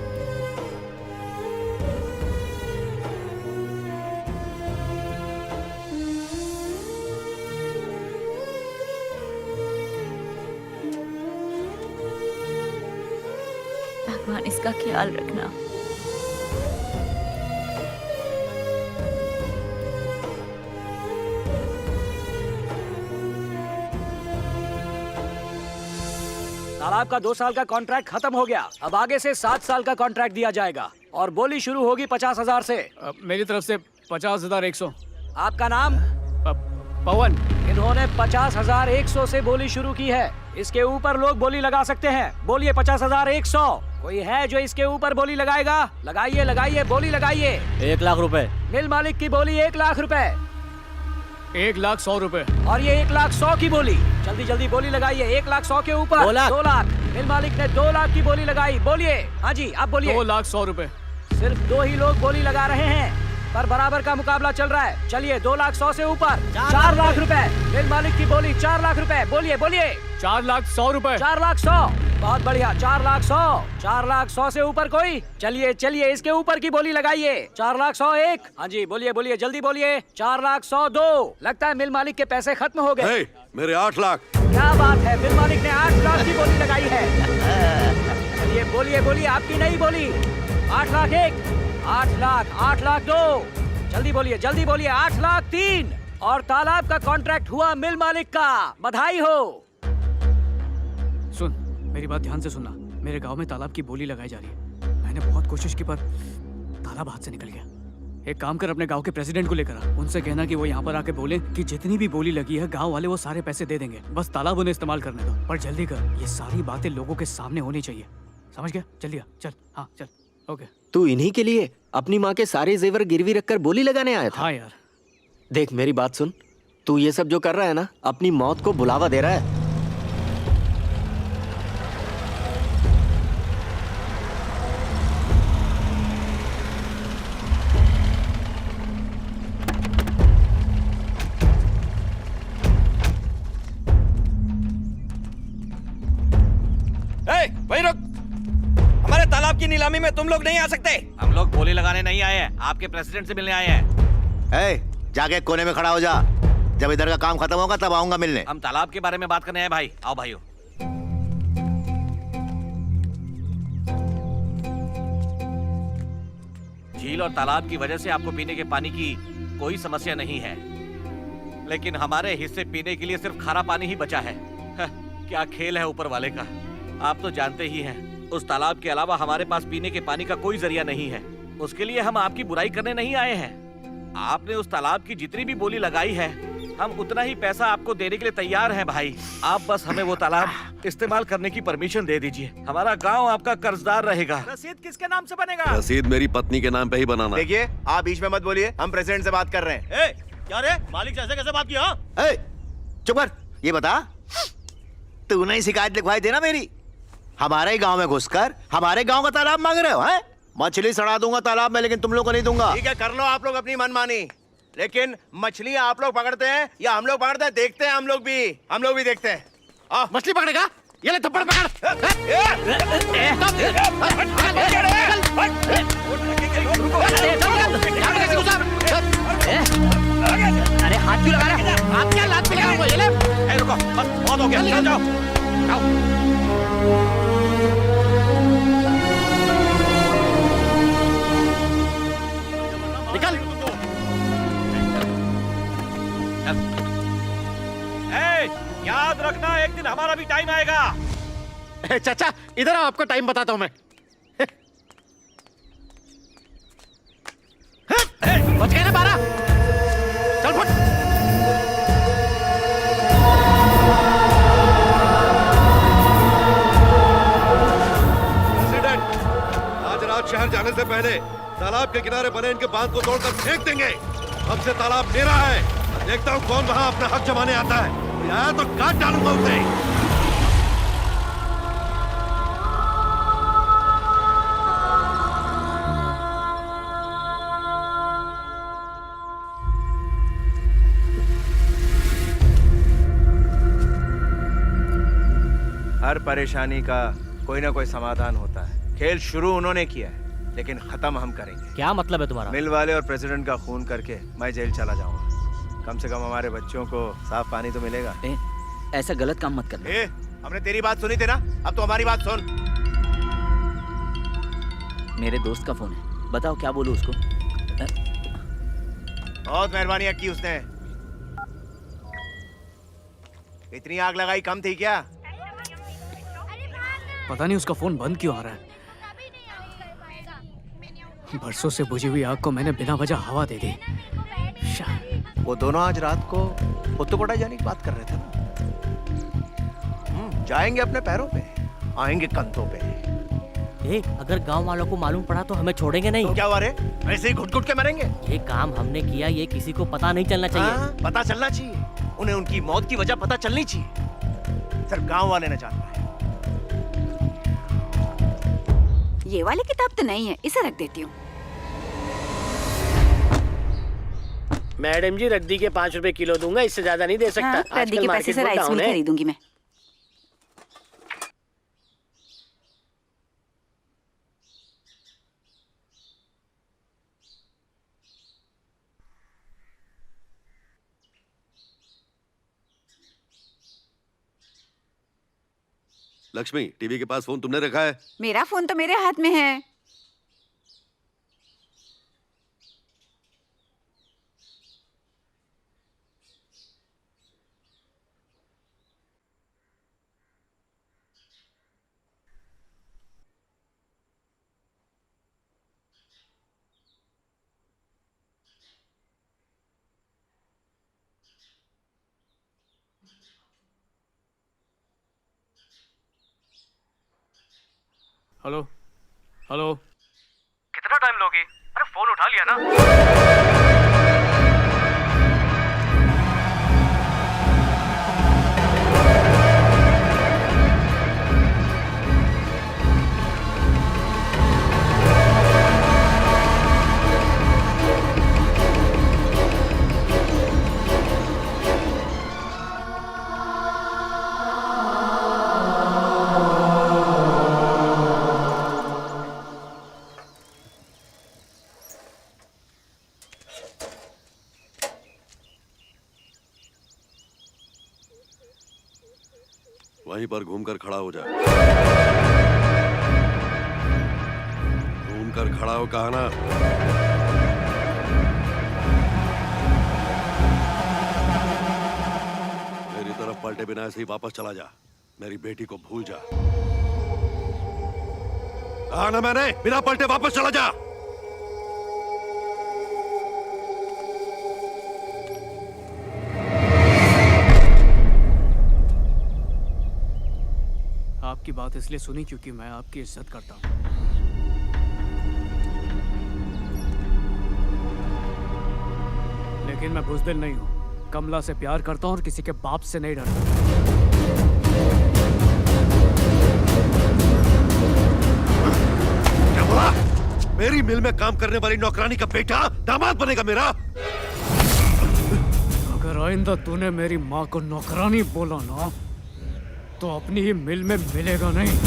भगवान इसका ख्याल रखना। तालाब का 2 साल का कॉन्ट्रैक्ट खत्म हो गया। अब आगे से 7 साल का कॉन्ट्रैक्ट दिया जाएगा और बोली शुरू होगी 50,000 से। मेरी तरफ से 50,100। आपका नाम? पवन। इन्होंने 50,100 से बोली शुरू की है। इसके ऊपर लोग बोली लगा सकते हैं। बोलिए 50,100। कोई है जो इसके ऊपर बोली लगाएगा? लगाइए लगाइए, बोली लगाइए। 1 लाख रुपए। मिल मालिक की बोली 1 लाख रुपए। 1,100,000 रुपए। और ये 1,100,000 की बोली। जल्दी जल्दी बोली लगाइए। 1,100,000 के ऊपर 2 लाख। 2 लाख। मिल मालिक ने 2 लाख की बोली लगाई। बोलिए। हाँ जी आप बोलिए। 2,100,000 रुपए। सिर्फ 2 ही लोग बोली लगा रहे हैं पर बराबर का मुकाबला चल रहा है। चलिए 2,100,000 से ऊपर 4 लाख रुपए। मिल मालिक की बोली 4 लाख रुपए। बोलिए बोलिए। 4,100,000 रुपए। 4,100,000। बहुत बढ़िया। 4,100,000। 4,100,000 से ऊपर कोई? चलिए चलिए इसके ऊपर की बोली लगाइए। 4,100,000। हाँ जी बोलिए बोलिए, जल्दी बोलिए। 4,100,002। लगता है मिल मालिक के पैसे खत्म हो गए। मेरे 8 लाख। क्या बात है, मिल मालिक ने 8 लाख की बोली लगाई है। चलिए बोलिए बोलिए, आपकी नहीं बोली। 8,01,000, 8 लाख, 8,02,000। जल्दी बोलिए जल्दी बोलिए। 8,03,000। और तालाब का कॉन्ट्रैक्ट हुआ मिल मालिक का। बधाई हो। सुन मेरी बात ध्यान से सुनना। मेरे गांव में तालाब की बोली लगाई जा रही है। मैंने बहुत कोशिश की पर तालाब हाथ से निकल गया। एक काम कर, अपने गांव के प्रेसिडेंट को लेकर आ। उनसे कहना कि वो यहाँ पर आके बोले कि जितनी भी बोली लगी है गांव वाले वो सारे पैसे दे देंगे। बस तालाब उन्हें इस्तेमाल करने दो। पर जल्दी कर, ये सारी बातें लोगों के सामने होनी चाहिए। समझ गया? जल्दी आ। चल। हाँ चल। ओके। तू इन्हीं के लिए अपनी माँ के सारे जेवर गिरवी रखकर बोली लगाने आया था? हाँ यार। देख मेरी बात सुन, तू ये सब जो कर रहा है ना, अपनी मौत को बुलावा दे रहा है। वहीं रुक। हमारे तालाब की नीलामी में तुम लोग नहीं आ सकते। हम लोग बोली लगाने नहीं आए हैं, आपके प्रेसिडेंट से मिलने आए हैं। जाके कोने में खड़ा हो जा। जब इधर का काम खत्म होगा तब आऊंगा मिलने। हम तालाब के बारे में बात करने आए भाई। आओ भाइयों। झील और तालाब की वजह से आपको पीने के पानी की कोई समस्या नहीं है, लेकिन हमारे हिस्से पीने के लिए सिर्फ खारा पानी ही बचा है। क्या खेल है ऊपर वाले का। आप तो जानते ही हैं, उस तालाब के अलावा हमारे पास पीने के पानी का कोई जरिया नहीं है। उसके लिए हम आपकी बुराई करने नहीं आए हैं। आपने उस तालाब की जितनी भी बोली लगाई है, हम उतना ही पैसा आपको देने के लिए तैयार हैं भाई। आप बस हमें वो तालाब इस्तेमाल करने की परमिशन दे दीजिए। हमारा गांव आपका कर्जदार रहेगा। रसीद किसके नाम से बनेगा? रसीद मेरी पत्नी के नाम पे ही बनाना। देखिए आप बीच में मत बोलिए, हम प्रेसिडेंट से बात कर रहे हैं। क्या रे, मालिक से ऐसे कैसे बात किया? चुप कर। ये बता, तूने ही शिकायत लिखवाई थी ना मेरी? हमारे ही गांव में घुसकर हमारे गांव का तालाब मांग रहे हो? हैं? मछली सड़ा दूंगा तालाब में, लेकिन तुम लोग को नहीं दूंगा। ठीक है, कर लो आप लोग अपनी मनमानी, लेकिन मछलियां आप लोग पकड़ते हैं या हम लोग पकड़ते हैं? देखते हैं हम लोग भी देखते हैं। मछली पकड़ेगा? ये ले थप्पड़ पकड़। अरे हाथ क्यों लगा रहा है? आप क्या लात पे लगा हुआ? ये ले। रुको, बहुत हो गया, चल जाओ। निकल। याद रखना, एक दिन हमारा भी टाइम आएगा। चाचा इधर आओ, आपको टाइम बताता हूँ मैं। बच गए ना 12? चल फुट। प्रेसिडेंट, आज रात शहर जाने से पहले तालाब के किनारे बने इनके बांध को तोड़कर फेंक देंगे। अब से तालाब मेरा है। देखता हूँ कौन वहाँ अपना हक जमाने आता है। आया तो काट डालूंगा उसे। हर परेशानी का कोई ना कोई समाधान होता है। खेल शुरू उन्होंने किया है, लेकिन खत्म हम करेंगे। क्या मतलब है तुम्हारा? मिल वाले और प्रेसिडेंट का खून करके मैं जेल चला जाऊंगा। कम से कम हमारे बच्चों को साफ पानी तो मिलेगा। ऐसा गलत काम मत करना। हमने तेरी बात सुनी थी ना, अब तो हमारी बात सुन। मेरे दोस्त का फोन है, बताओ क्या बोलूं उसको। बहुत मेहरबानी की उसने। इतनी आग लगाई कम थी क्या? पता नहीं उसका फोन बंद क्यों आ रहा है। बरसों से बुझी हुई आग को मैंने बिना वजह हवा दे दी। वो दोनों आज रात को उत्तरकोटा जाने की बात कर रहे थे ना। जाएंगे अपने पैरों पे, आएंगे कंधों पे। अगर गांव वालों को मालूम पड़ा तो हमें छोड़ेंगे नहीं। तो क्या हुआ रे? ऐसे ही घुट-घुट के मरेंगे? ये काम हमने किया, ये किसी को पता नहीं चलना चाहिए। पता चलना चाहिए। उन्हें उनकी मौत की वजह पता चलनी चाहिए। सिर्फ गांव वाले न जान पाए। ये वाली किताब तो नहीं है, इसे रख देती हूँ। मैडम जी रद्दी के 5 रुपए किलो दूंगा, इससे ज्यादा नहीं दे सकता। हाँ, रद्दी के पैसे से राइस मिल खरीदूंगी मैं। लक्ष्मी, टीवी के पास फोन तुमने रखा है? मेरा फोन तो मेरे हाथ में है। Hello hello. कितना टाइम लोगी? अरे फोन उठा लिया ना। वहीं पर घूमकर खड़ा हो जा। घूमकर खड़ा हो, कहा ना। मेरी तरफ पलटे बिना ऐसे ही वापस चला जा। मेरी बेटी को भूल जा। कहा ना मैंने, बिना पलटे वापस चला जा। आपकी बात इसलिए सुनी क्योंकि मैं आपकी इज्जत करता हूँ। लेकिन मैं बुज़दिल नहीं हूँ। कमला से प्यार करता हूँ और किसी के बाप से नहीं डरता। मेरी मिल में काम करने वाली नौकरानी का बेटा दामाद बनेगा मेरा? अगर आइंदा तूने मेरी माँ को नौकरानी बोला ना तो अपनी ही मिल में मिलेगा नहीं।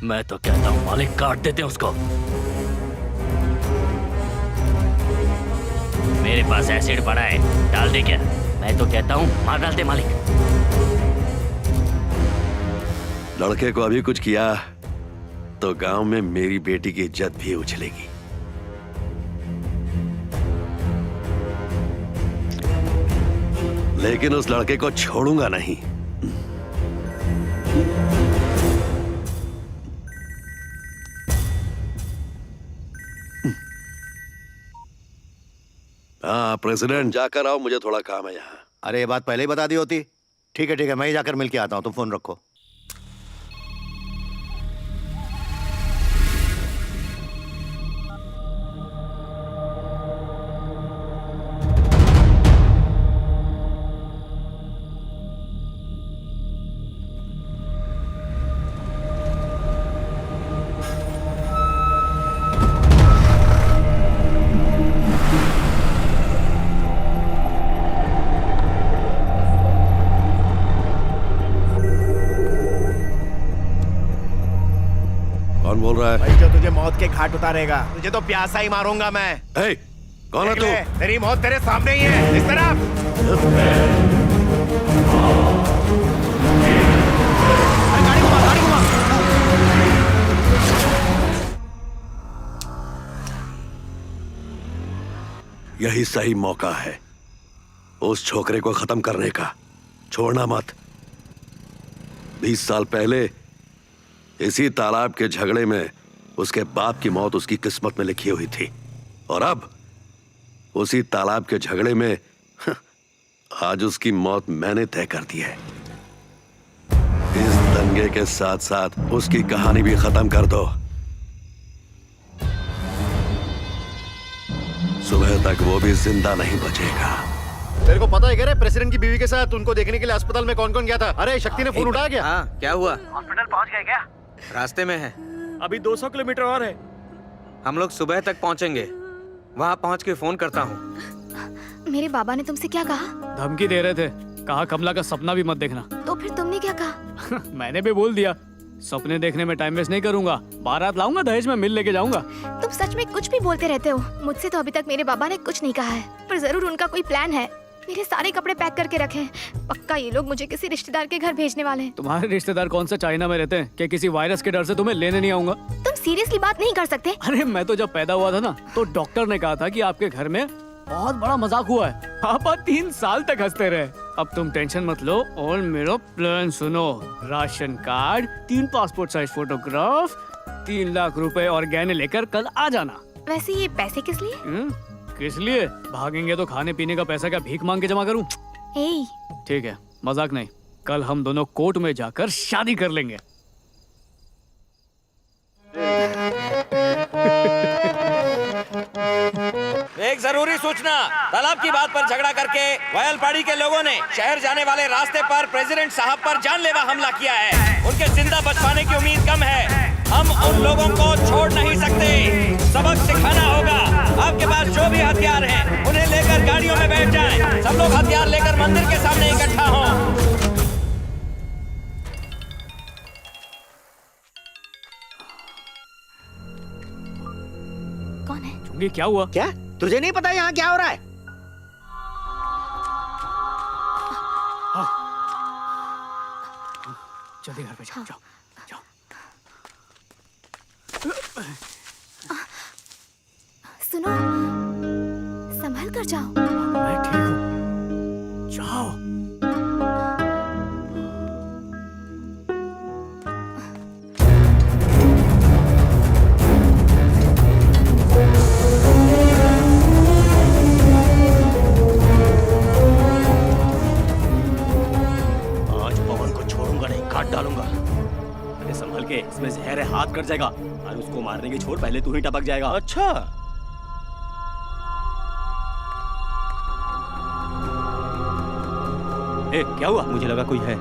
मैं तो कहता हूँ मालिक काट देते उसको। मेरे पास एसिड पड़ा है, डाल दे क्या? मैं तो कहता हूँ मार डाल दे मालिक। लड़के को अभी कुछ किया तो गांव में मेरी बेटी की इज्जत भी उछलेगी। लेकिन उस लड़के को छोड़ूंगा नहीं। हाँ प्रेसिडेंट, जाकर आओ, मुझे थोड़ा काम है यहाँ। अरे ये बात पहले ही बता दी होती। ठीक है, मैं ही जाकर मिल के आता हूँ, तुम फोन रखो। कौन बोल रहा है? भाई जो तुझे मौत के घाट उतारेगा, तुझे तो प्यासा ही मारूंगा मैं। हे, कौन है तू? तेरी मौत तेरे सामने ही है, इस तरफ। गाड़ी घुमा, गाड़ी घुमा। यही सही मौका है उस छोकरे को खत्म करने का। छोड़ना मत। 20 साल पहले इसी तालाब के झगड़े में उसके बाप की मौत उसकी किस्मत में लिखी हुई थी, और अब उसी तालाब के झगड़े में आज उसकी मौत मैंने तय कर दी है। इस दंगे के साथ साथ उसकी कहानी भी खत्म कर दो। सुबह तक वो भी जिंदा नहीं बचेगा। तेरे को पता है क्या रे, प्रेसिडेंट की बीवी के साथ उनको देखने के लिए अस्पताल में कौन कौन गया था? अरे शक्ति ने फोन उठाया क्या? हाँ, क्या हुआ? हॉस्पिटल पहुंच गए क्या? रास्ते में है। अभी 200 किलोमीटर और है। हम लोग सुबह तक पहुंचेंगे। वहाँ पहुंच के फोन करता हूँ। मेरे बाबा ने तुमसे क्या कहा? धमकी दे रहे थे, कहा कमला का सपना भी मत देखना। तो फिर तुमने क्या कहा? मैंने भी बोल दिया, सपने देखने में टाइम वेस्ट नहीं करूंगा, बारात लाऊंगा, दहेज में मिल लेके जाऊंगा। तुम सच में कुछ भी बोलते रहते हो। मुझसे तो अभी तक मेरे बाबा ने कुछ नहीं कहा है, पर जरूर उनका कोई प्लान है। मेरे सारे कपड़े पैक करके रखे। पक्का ये लोग मुझे किसी रिश्तेदार के घर भेजने वाले हैं। तुम्हारे रिश्तेदार कौन सा चाइना में रहते हैं कि किसी वायरस के डर से तुम्हें लेने नहीं आऊंगा? तुम सीरियसली बात नहीं कर सकते? अरे मैं तो जब पैदा हुआ था ना, तो डॉक्टर ने कहा था कि आपके घर में बहुत बड़ा मजाक हुआ है। पापा 3 साल तक हंसते रहे। अब तुम टेंशन मत लो और मेरा प्लान सुनो। Ration card, 3 passport size photograph, 3 lakh रुपए और गहने लेकर कल आ जाना। वैसे ये पैसे किस लिए? किस लिए? भागेंगे तो खाने पीने का पैसा क्या भीख मांग के जमा करूं? ठीक है, मजाक नहीं। कल हम दोनों कोर्ट में जाकर शादी कर लेंगे। एक जरूरी सूचना। तालाब की बात पर झगड़ा करके वयलपाड़ी के लोगों ने शहर जाने वाले रास्ते पर प्रेसिडेंट साहब पर जानलेवा हमला किया है। उनके जिंदा बच पाने की उम्मीद कम है। हम उन लोगों को छोड़ नहीं सकते। सबक सिखाना होगा। आपके पास जो भी हथियार हैं, उन्हें लेकर गाड़ियों में बैठ जाएं। सब लोग हथियार लेकर मंदिर के सामने इकट्ठा हों। कौन है? चुंगी, क्या हुआ? क्या तुझे नहीं पता यहाँ क्या हो रहा है? जल्दी घर पे जाओ। जाओ। सुनो, संभल कर जाओ। मैं ठीक हूँ, जाओ। आज पवन को छोड़ूंगा नहीं, काट डालूंगा। अरे संभल के, इसमें जहर है, हाथ कट जाएगा। और उसको मारने की छोड़, पहले तू ही टपक जाएगा। अच्छा, ए, क्या हुआ? मुझे लगा कोई है।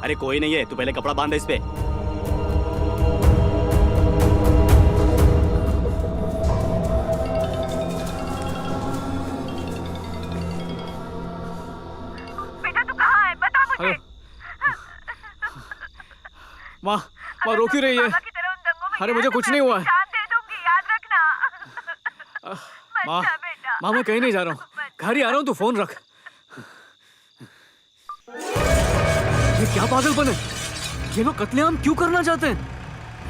अरे कोई नहीं है, तू पहले कपड़ा बांध दे इस पे। बेटा तू कहाँ है? बता मुझे। माँ, माँ रो क्यों रही है? अरे मुझे कुछ नहीं हुआ है। जान दे दूंगी, याद रखना। माँ, माँ मैं कहीं नहीं जा रहा हूँ, घर ही आ रहा हूँ, तू फोन रख। ये क्या पागलपन है? ये लोग कत्लेआम क्यों करना चाहते हैं?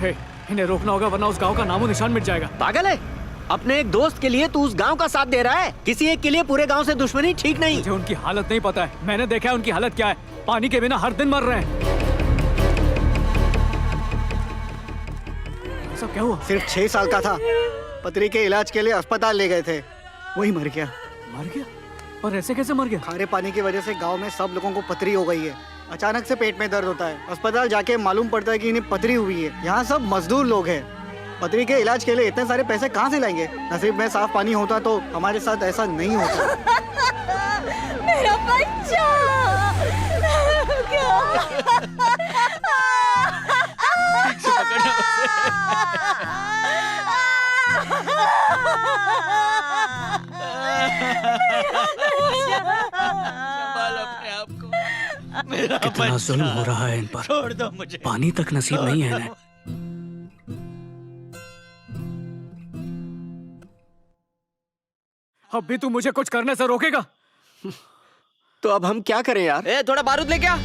हे, इन्हें रोकना होगा वरना उस गांव का नामो निशान मिट जाएगा। पागल है? अपने एक दोस्त के लिए तू उस गांव का साथ दे रहा है, किसी एक के लिए पूरे गांव से दुश्मनी ठीक नहीं। मुझे उनकी हालत नहीं पता है, मैंने देखा है उनकी हालत क्या है। पानी के बिना हर दिन मर रहे हैं। सब क्या हुआ? सिर्फ 6 साल का था, पत्री के इलाज के लिए अस्पताल ले गए थे, वही मर गया। मर गया? और ऐसे कैसे मर गया? खारे पानी की वजह से गांव में सब लोगों को पथरी हो गई है। अचानक से पेट में दर्द होता है, अस्पताल जाके मालूम पड़ता है कि इन्हें पथरी हुई है। यहाँ सब मजदूर लोग हैं, पथरी के इलाज के लिए इतने सारे पैसे कहाँ से लाएंगे? नसीब में साफ पानी होता तो हमारे साथ ऐसा नहीं होता। मेरा बच्चा कितना जुल्म हो रहा है इन पर। छोड़ दो मुझे। पानी तक नसीब नहीं है इन्हें। अब भी तू मुझे कुछ करने से रोकेगा? तो अब हम क्या करें यार? ए, थोड़ा बारूद लेके आ।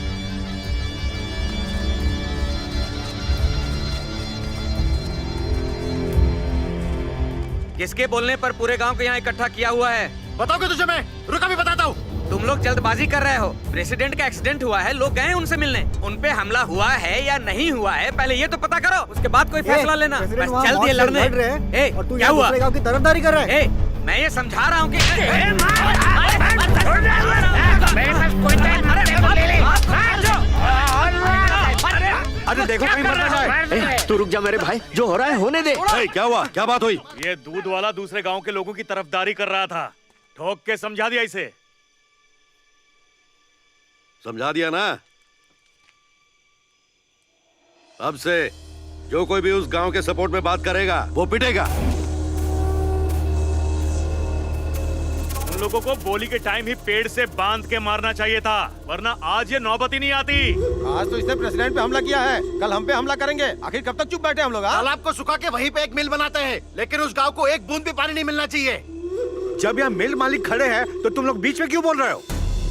किसके बोलने पर पूरे गांव को यहाँ इकट्ठा किया हुआ है? बताओगे तुझे मैं? रुका भी बताता हूँ। तुम लोग जल्दबाजी कर रहे हो। प्रेसिडेंट का एक्सीडेंट हुआ है, लोग गए उनसे मिलने। उन पे हमला हुआ है या नहीं हुआ है, पहले ये तो पता करो, उसके बाद कोई फैसला लेना। बस चल दिए लड़ने। ए, क्या हुआ? गांव की तरफदारी कर रहा है। ए, मैं ये समझा रहा हूँ कि अरे देखो कहीं मर ना जाए। तू रुक जा मेरे भाई, जो हो रहा है होने दे। क्या हुआ? क्या बात हुई? ये दूध वाला दूसरे गांव के लोगों की तरफदारी कर रहा था, ठोक के समझा दिया इसे। समझा दिया ना? अब से जो कोई भी उस गांव के सपोर्ट में बात करेगा वो पिटेगा। उन लोगों को बोली के टाइम ही पेड़ से बांध के मारना चाहिए था, वरना आज ये नौबत ही नहीं आती। आज तो इसने प्रेसिडेंट पे हमला किया है, कल हम पे हमला करेंगे। आखिर कब तक चुप बैठे हम लोग? तालाब को सुखा के वहीं पे एक मिल बनाते हैं, लेकिन उस गांव को एक बूंद भी पानी नहीं मिलना चाहिए। जब यहाँ मिल मालिक खड़े हैं तो तुम लोग बीच में क्यों बोल रहे हो?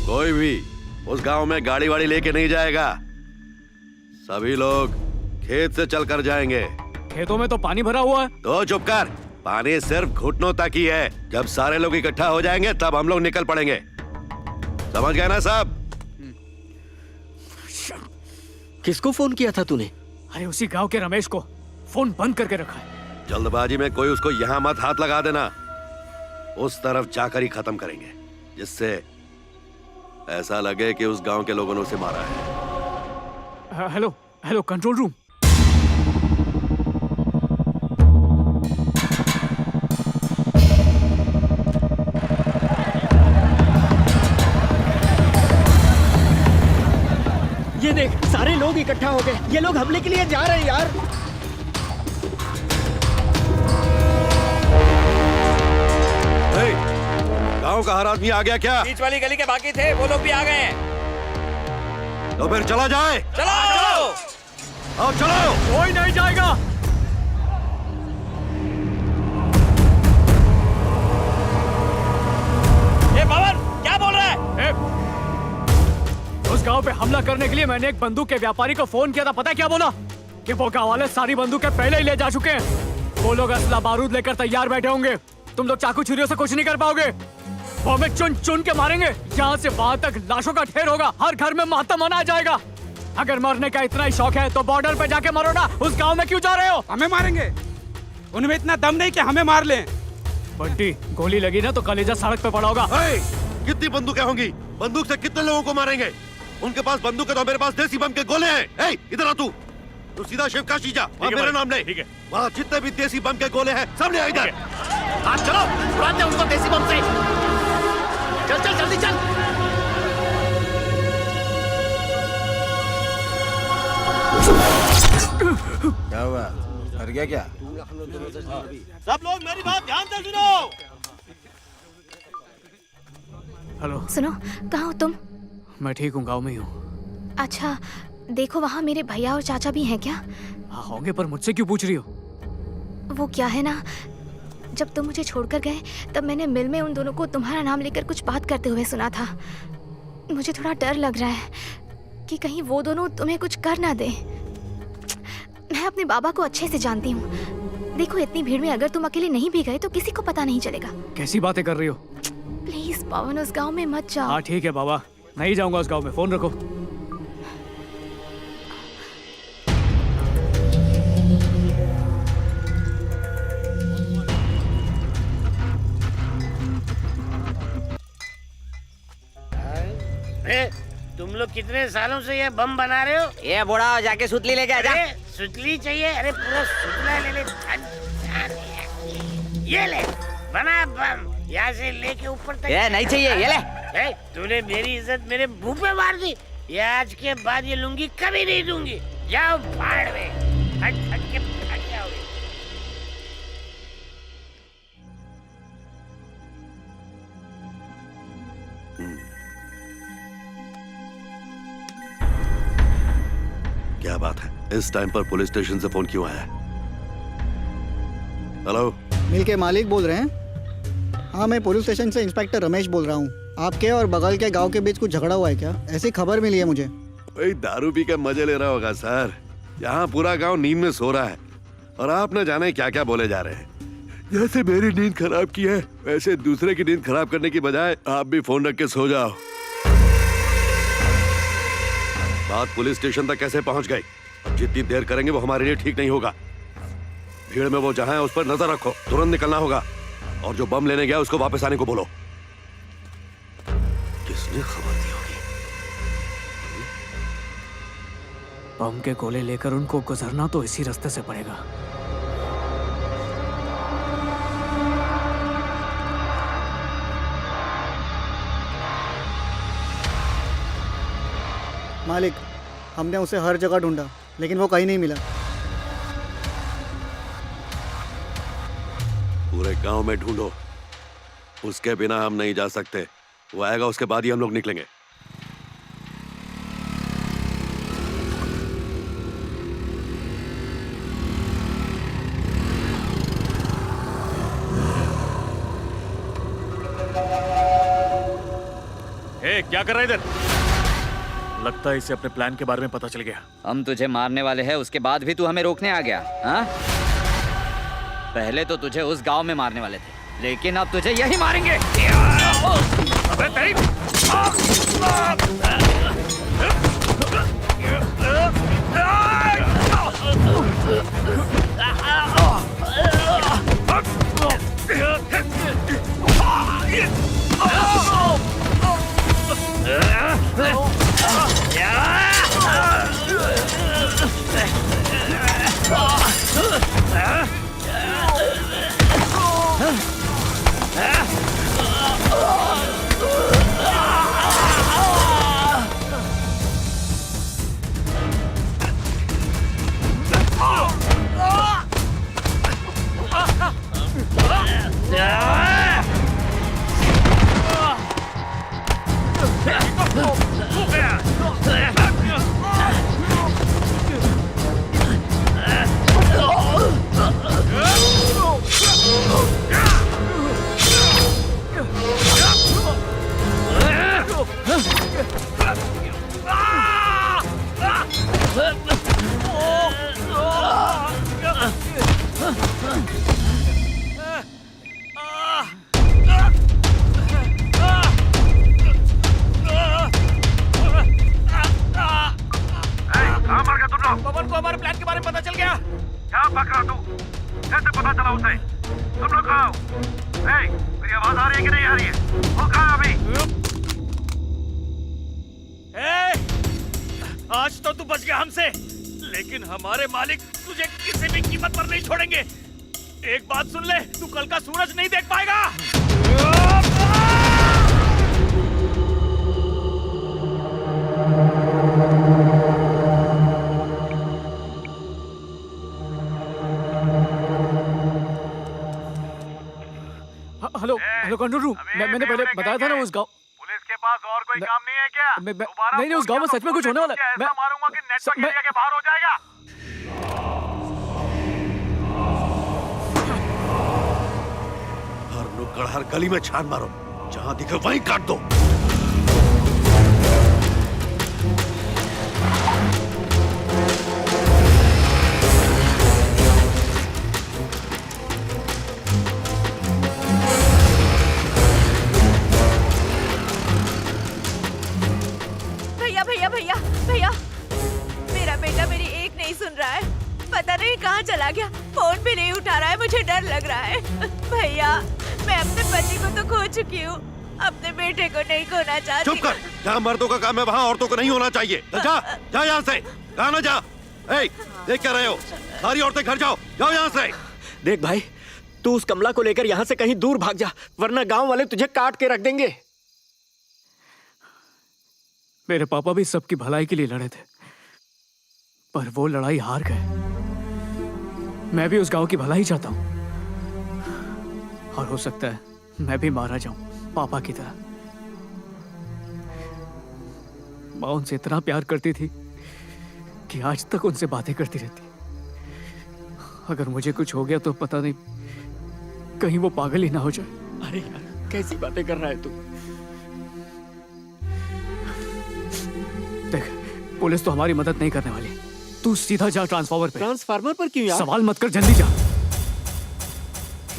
कोई भी उस गांव में गाड़ी वाड़ी लेके नहीं जाएगा, सभी लोग खेत से चल कर जाएंगे। खेतों में तो पानी भरा हुआ है। तो चुप कर, पानी सिर्फ घुटनों तक ही है। जब सारे लोग इकट्ठा हो जाएंगे तब हम लोग निकल पड़ेंगे। समझ गए ना साहब? किसको फोन किया था तूने? अरे उसी गांव के रमेश को, फोन बंद करके रखा है। जल्दबाजी में कोई उसको यहाँ मत हाथ लगा देना, उस तरफ जाकर ही खत्म करेंगे, जिससे ऐसा लगे कि उस गांव के लोगों ने उसे मारा है। Hello hello control room. ये देख, सारे लोग इकट्ठा हो गए, ये लोग हमले के लिए जा रहे हैं यार। गांव का हर आदमी आ गया क्या? बीच वाली गली के बाकी थे, वो लोग भी आ गए हैं। तो फिर चला जाए। चलो चलो, आओ चलो। कोई नहीं जाएगा। ए पवन, क्या बोल रहा है? उस गांव पे हमला करने के लिए मैंने एक बंदूक के व्यापारी को फोन किया था। पता है क्या बोला? कि वो गांव वाले सारी बंदूकें पहले ही ले जा चुके हैं। वो लोग असला बारूद लेकर तैयार बैठे होंगे। तुम लोग चाकू छुरियों से कुछ नहीं कर पाओगे। वो हमें चुन चुन के मारेंगे। यहाँ से वहां तक लाशों का ढेर होगा, हर घर में मातम मनाया जाएगा। अगर मरने का इतना ही शौक है तो बॉर्डर पे जाके मरो ना, उस गांव में क्यों जा रहे हो? हमें मारेंगे? उनमें इतना दम नहीं कि हमें मार लें। बंटी, गोली लगी ना तो कलेजा सड़क पे पड़ा होगा। कितनी बंदूकें होंगी? बंदूक से कितने लोगों को मारेंगे? उनके पास बंदूक है तो मेरे पास देसी बम के गोले हैं। इधर आ तू सीधा शिवकाशी जा, वहाँ मेरा नाम नहीं। ठीक है। वहाँ जितने भी देसी बम के गोले हैं सब ले इधर। हाँ चलो, उड़ाते उनको देसी बम से। चल चल जल्दी चल। क्या हुआ? मर गया क्या? सब लोग मेरी बात ध्यान से सुनो। हेलो। सुनो, कहाँ हो तुम? मैं ठीक हूँ, गाँव में ही हूँ। अच्छा, देखो वहाँ मेरे भैया और चाचा भी हैं क्या? हाँ होंगे, पर मुझसे क्यों पूछ रही हो? वो क्या है ना, जब तुम मुझे छोड़कर गए तब मैंने मिल में उन दोनों को तुम्हारा नाम लेकर कुछ बात करते हुए सुना था। मुझे थोड़ा डर लग रहा है कि कहीं वो दोनों तुम्हें कुछ कर ना दे। मैं अपने बाबा को अच्छे से जानती हूँ। देखो इतनी भीड़ में अगर तुम अकेले नहीं भी गए तो किसी को पता नहीं चलेगा। कैसी बातें कर रही हो? प्लीज पवन, उस गांव में मत जाओ। हाँ ठीक है बाबा, नहीं जाऊंगा उस गांव में। फोन रखो। तुम लोग कितने सालों से ये बम बना रहे हो? ये बूढ़ा जाके सुतली लेके आ जा। सुतली चाहिए? अरे पूरा सुतला ले ले। ये ले, बना बम। यहाँ से लेके ऊपर तक। ये नहीं चाहिए, ये ले। तूने मेरी इज्जत मेरे मुंह पे मार दी। ये आज के बाद ये लुंगी कभी नहीं दूंगी। जाओ भाड़ में। हट हट के हट जाओगे। क्या बात है, इस टाइम पर पुलिस स्टेशन से फोन क्यों आया? हेलो, मिल के मालिक बोल रहे हैं? हाँ, मैं पुलिस स्टेशन से इंस्पेक्टर रमेश बोल रहा हूँ। आपके और बगल के गांव के बीच कुछ झगड़ा हुआ है क्या? ऐसी खबर मिली है मुझे। वही दारू पी के मजे ले रहा होगा सर। यहाँ पूरा गांव नींद में सो रहा है और आप न जाने क्या क्या बोले जा रहे हैं। जैसे मेरी नींद खराब की है वैसे दूसरे की नींद खराब करने की बजाय आप भी फोन रख के सो जाओ। बात पुलिस स्टेशन तक कैसे पहुंच गई? अब जितनी देर करेंगे वो हमारे लिए ठीक नहीं होगा। भीड़ में वो जहां है उस पर नजर रखो। तुरंत निकलना होगा और जो बम लेने गया उसको वापस आने को बोलो। किसने खबर दी होगी? बम के गोले लेकर उनको गुजरना तो इसी रास्ते से पड़ेगा। मालिक, हमने उसे हर जगह ढूंढा लेकिन वो कहीं नहीं मिला। पूरे गांव में ढूंढो, उसके बिना हम नहीं जा सकते। वो आएगा उसके बाद ही हम लोग निकलेंगे। क्या कर रहा है इधर? लगता है इसे अपने प्लान के बारे में पता चल गया। हम तुझे मारने वाले हैं, उसके बाद भी तू हमें रोकने आ गया? हाँ? पहले तो तुझे उस गांव में मारने वाले थे, लेकिन अब तुझे यही मारेंगे। अबे तेरी! पवन को हमारे प्लान के बारे में पता चल गया। क्या बक रहा तू? कैसे पता चला उसे? तुम लोग कहाँ हो? मेरी आवाज आ रही है कि नहीं आ रही है? वो कहाँ अभी? आज तो तू बच गया हमसे, लेकिन हमारे मालिक तुझे किसी भी कीमत पर नहीं छोड़ेंगे। एक बात सुन ले, तू कल का सूरज नहीं देख पाएगा। हेलो हेलो कंट्रोल रूम, मैंने पहले बताया था ना उस गांव। पुलिस के पास और कोई काम नहीं है क्या? नहीं उस गांव में सच में कुछ होने वाला है। ऐसा मारूंगा कि नेटवर्क एरिया के बाहर हो जाएगा। हर नुक्कड़ हर गली में छान मारो, जहां दिखे वहीं काट दो। भैया भैया भैया, मेरा बेटा मेरी एक नहीं सुन रहा है, पता नहीं कहाँ चला गया, फोन भी नहीं उठा रहा है, मुझे डर लग रहा है। भैया मैं अपने पति को तो खो चुकी हूँ, अपने बेटे को नहीं खोना चाहती। चुप कर, जहाँ मर्दों का काम है वहाँ औरतों को नहीं होना चाहिए। जा जा यहाँ से, कहा ना जा। देख क्या रहे हो, सारी औरतें घर जाओ, जाओ यहाँ से। देख भाई, तू उस कमला को लेकर यहाँ से कहीं दूर भाग जा, वरना गांव वाले तुझे काट के रख देंगे। मेरे पापा भी सबकी भलाई के लिए लड़े थे, पर वो लड़ाई हार गए। मैं भी उस गांव की भलाई चाहता हूं, और हो सकता है मैं भी मारा जाऊं पापा की तरह। माँ उनसे इतना प्यार करती थी कि आज तक उनसे बातें करती रहती। अगर मुझे कुछ हो गया तो पता नहीं कहीं वो पागल ही ना हो जाए। अरे यार, कैसी बातें कर रहा है तू? देख, पुलिस तो हमारी मदद नहीं करने वाली, तू सीधा जा ट्रांसफार्मर पे। ट्रांसफार्मर पर क्यों यार? सवाल मत कर, जल्दी जा।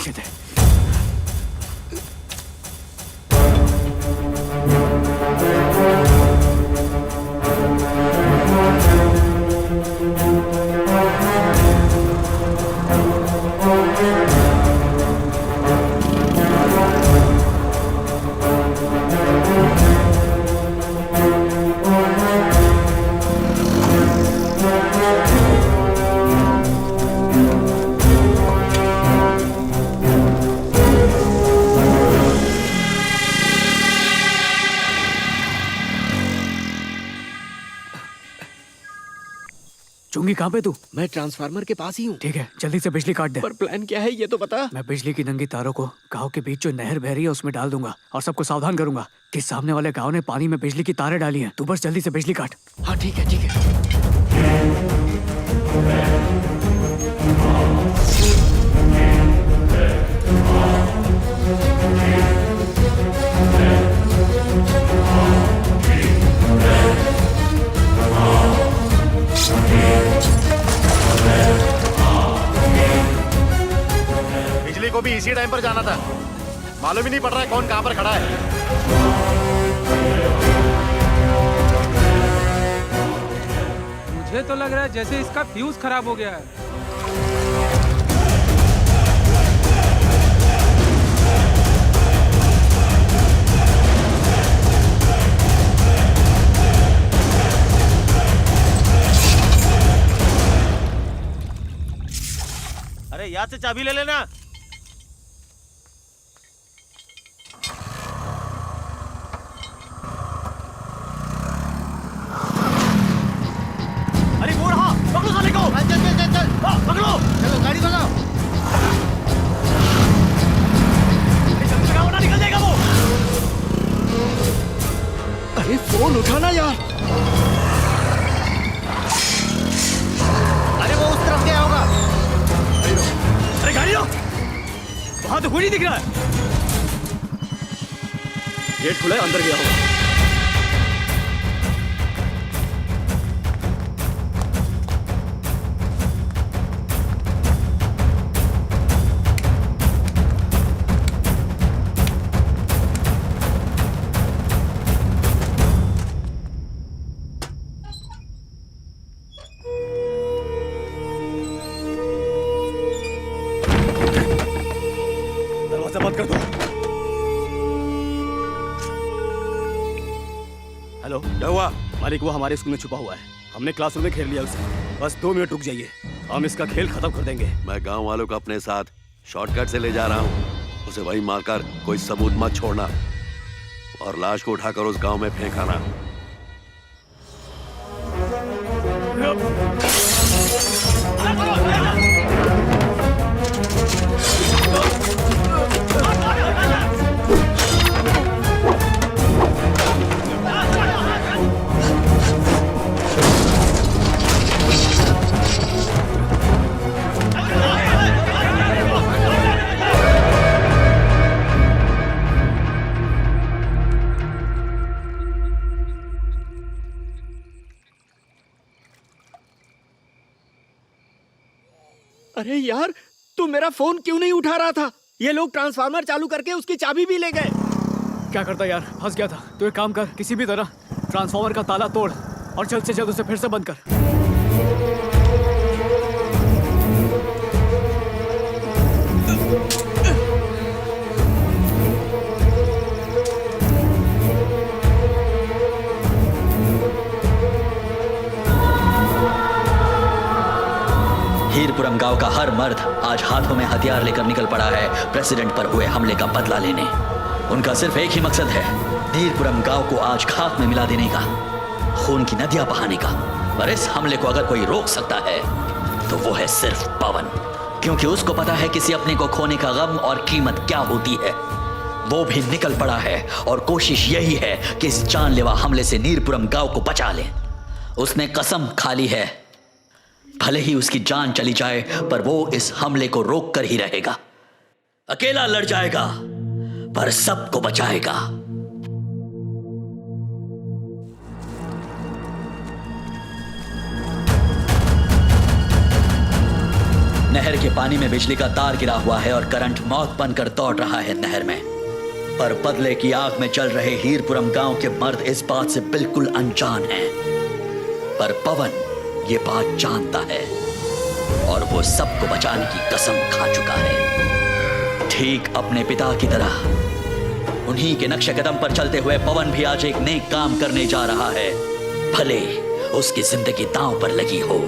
ये देख। चुंगी कहाँ पे तू? मैं ट्रांसफार्मर के पास ही हूँ। ठीक है, जल्दी से बिजली काट दे। पर प्लान क्या है ये तो बता। मैं बिजली की नंगी तारों को गांव के बीच जो नहर बह रही है उसमें डाल दूंगा, और सबको सावधान करूंगा कि सामने वाले गांव ने पानी में बिजली की तारें डाली हैं। तू बस जल्दी से बिजली काट। हाँ ठीक है, ठीक है। बिजली को भी इसी टाइम पर जाना था, मालूम ही नहीं पड़ रहा है कौन कहां पर खड़ा है। मुझे तो लग रहा है जैसे इसका फ्यूज खराब हो गया है। अरे याद से चाबी ले लेना। अरे वो रहा, पकड़ो साले को। चल चल चल चल, पकड़ो। चलो गाड़ी भगाओ। जल्दी लगाओ ना, निकल जाएगा वो। अरे फोन उठाना यार। अरे वो उस तरफ गया होगा। अरे गाड़ी लो, वहां तो कोई नहीं दिख रहा है। गेट खुला है, अंदर गया होगा। दरवाजा बंद कर दो। हेलो, क्या हुआ? मालिक वो हमारे स्कूल में छुपा हुआ है। हमने क्लासरूम में घेर लिया उसे। बस 2 मिनट रुक जाइए, हम इसका खेल खत्म कर देंगे। मैं गांव वालों को अपने साथ शॉर्टकट से ले जा रहा हूँ। उसे वहीं मारकर कोई सबूत मत छोड़ना और लाश को उठाकर उस गांव में फेंक आना। अरे यार, तू मेरा फोन क्यों नहीं उठा रहा था? ये लोग ट्रांसफार्मर चालू करके उसकी चाबी भी ले गए। क्या करता यार, फंस गया था। तो एक काम कर, किसी भी तरह ट्रांसफार्मर का ताला तोड़ और जल्द से जल्द उसे फिर से बंद कर। हीरपुरम गांव का हर मर्द आज हाथों में हथियार लेकर निकल पड़ा है प्रेसिडेंट पर हुए हमले का बदला लेने। उनका सिर्फ एक ही मकसद है, हीरपुरम गांव को आज खाक में मिला देने का, खून की नदियां बहाने का। पर इस हमले को अगर कोई रोक सकता है तो वो है सिर्फ पवन, क्योंकि उसको पता है किसी अपने को खोने का गम और कीमत क्या होती है। वो भी निकल पड़ा है और कोशिश यही है कि इस जानलेवा हमले से हीरपुरम गांव को बचा ले। उसने कसम खा ली है, भले ही उसकी जान चली जाए पर वो इस हमले को रोक कर ही रहेगा। अकेला लड़ जाएगा पर सबको बचाएगा। नहर के पानी में बिजली का तार गिरा हुआ है और करंट मौत बनकर दौड़ रहा है नहर में। पर बदले की आग में जल रहे हीरपुरम गांव के मर्द इस बात से बिल्कुल अनजान हैं। पर पवन ये बात जानता है और वो सबको बचाने की कसम खा चुका है, ठीक अपने पिता की तरह। उन्हीं के नक्शे कदम पर चलते हुए पवन भी आज एक नेक काम करने जा रहा है, भले उसकी जिंदगी दांव पर लगी हो।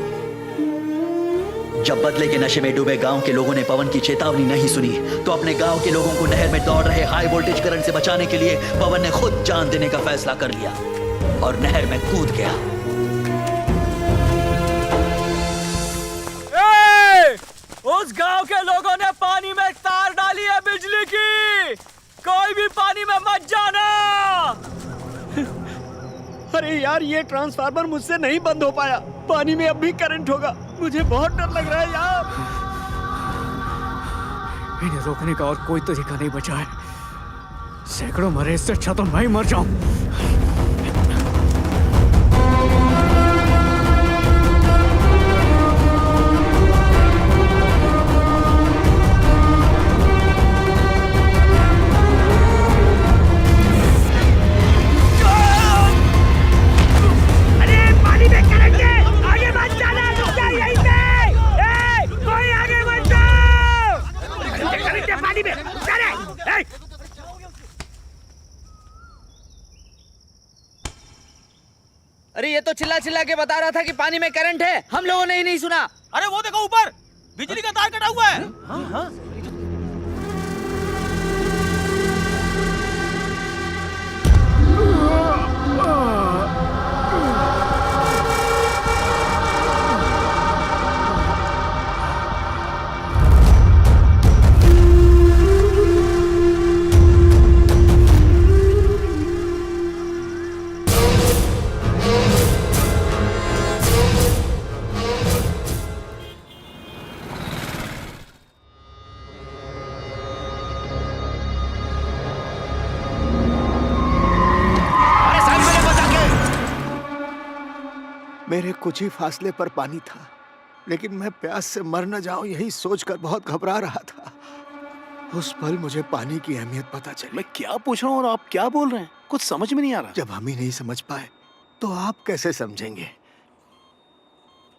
जब बदले के नशे में डूबे गांव के लोगों ने पवन की चेतावनी नहीं सुनी तो अपने गांव के लोगों को नहर में दौड़ रहे हाई वोल्टेज करंट से बचाने के लिए पवन ने खुद जान देने का फैसला कर लिया और नहर में कूद गया। उस गांव के लोगों ने पानी में तार डाली है बिजली की, कोई भी पानी में मत जाना। अरे यार, ये ट्रांसफार्मर मुझसे नहीं बंद हो पाया, पानी में अब भी करंट होगा। मुझे बहुत डर लग रहा है यार। इन्हें रोकने का और कोई तरीका नहीं बचा है। सैकड़ों मरे, इससे अच्छा तो मैं ही मर जाऊं। अरे ये तो चिल्ला चिल्ला के बता रहा था कि पानी में करंट है, हम लोगों ने ही नहीं सुना। अरे वो देखो ऊपर बिजली का तार कटा हुआ है। हाँ? मेरे कुछ ही फासले पर पानी था, लेकिन मैं प्यास से मर न जाऊं यही सोचकर बहुत घबरा रहा था। उस पल मुझे पानी की अहमियत पता चली। मैं क्या पूछ रहा हूँ और आप क्या बोल रहे हैं, कुछ समझ में नहीं आ रहा। जब हम ही नहीं समझ पाए तो आप कैसे समझेंगे?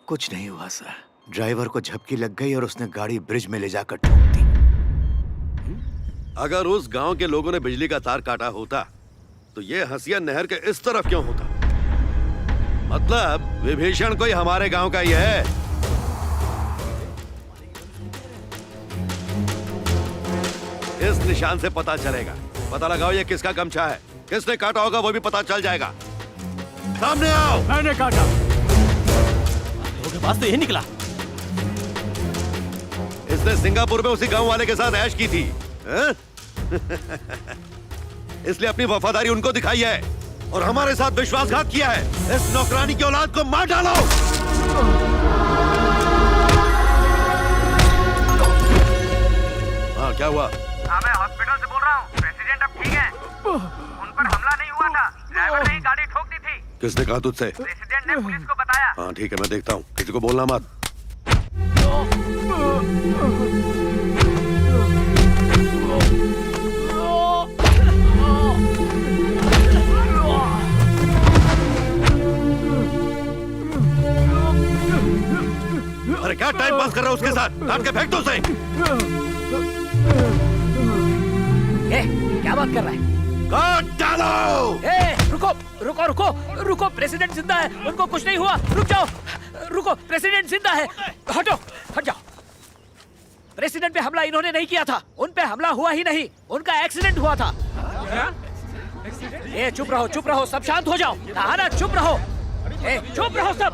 कुछ नहीं हुआ सर, ड्राइवर को झपकी लग गई और उसने गाड़ी ब्रिज में ले जाकर ठोक दी। अगर उस गांव के लोगों ने बिजली का तार काटा होता तो ये हंसिया नहर के इस तरफ क्यों होता? मतलब विभीषण कोई हमारे गांव का ही है। इस निशान से पता चलेगा। पता लगाओ ये किसका गमछा है, किसने काटा होगा वो भी पता चल जाएगा। सामने आओ। मैंने काटा। लोगों के पास तो यही निकला। इसने सिंगापुर में उसी गांव वाले के साथ ऐश की थी। इसलिए अपनी वफादारी उनको दिखाई है और हमारे साथ विश्वासघात किया है। इस नौकरानी की औलाद को मार डालो। हाँ, क्या हुआ? हाँ, मैं हॉस्पिटल से बोल रहा हूँ। प्रेसिडेंट अब ठीक है। उन पर हमला नहीं हुआ था, ड्राइवर ने ही गाड़ी ठोक दी थी। किसने कहा तुझसे? प्रेसिडेंट ने पुलिस को बताया। हाँ ठीक है, मैं देखता हूँ, किसी को बोलना मत। अरे क्या टाइम पास कर रहा है उसके साथ? काट के फेंक दो उसे। क्या बात कर रहा है? काट डालो। रुको रुको रुको रुको, प्रेसिडेंट जिंदा है, उनको कुछ नहीं हुआ। रुक जाओ, रुको, प्रेसिडेंट जिंदा है। हटो, हट जाओ। प्रेसिडेंट पे हमला इन्होंने नहीं किया था, उन पे हमला हुआ ही नहीं, उनका एक्सीडेंट हुआ था। चुप रहो, सब शांत हो जाओ। ना चुप रहो, चुप रहो सब।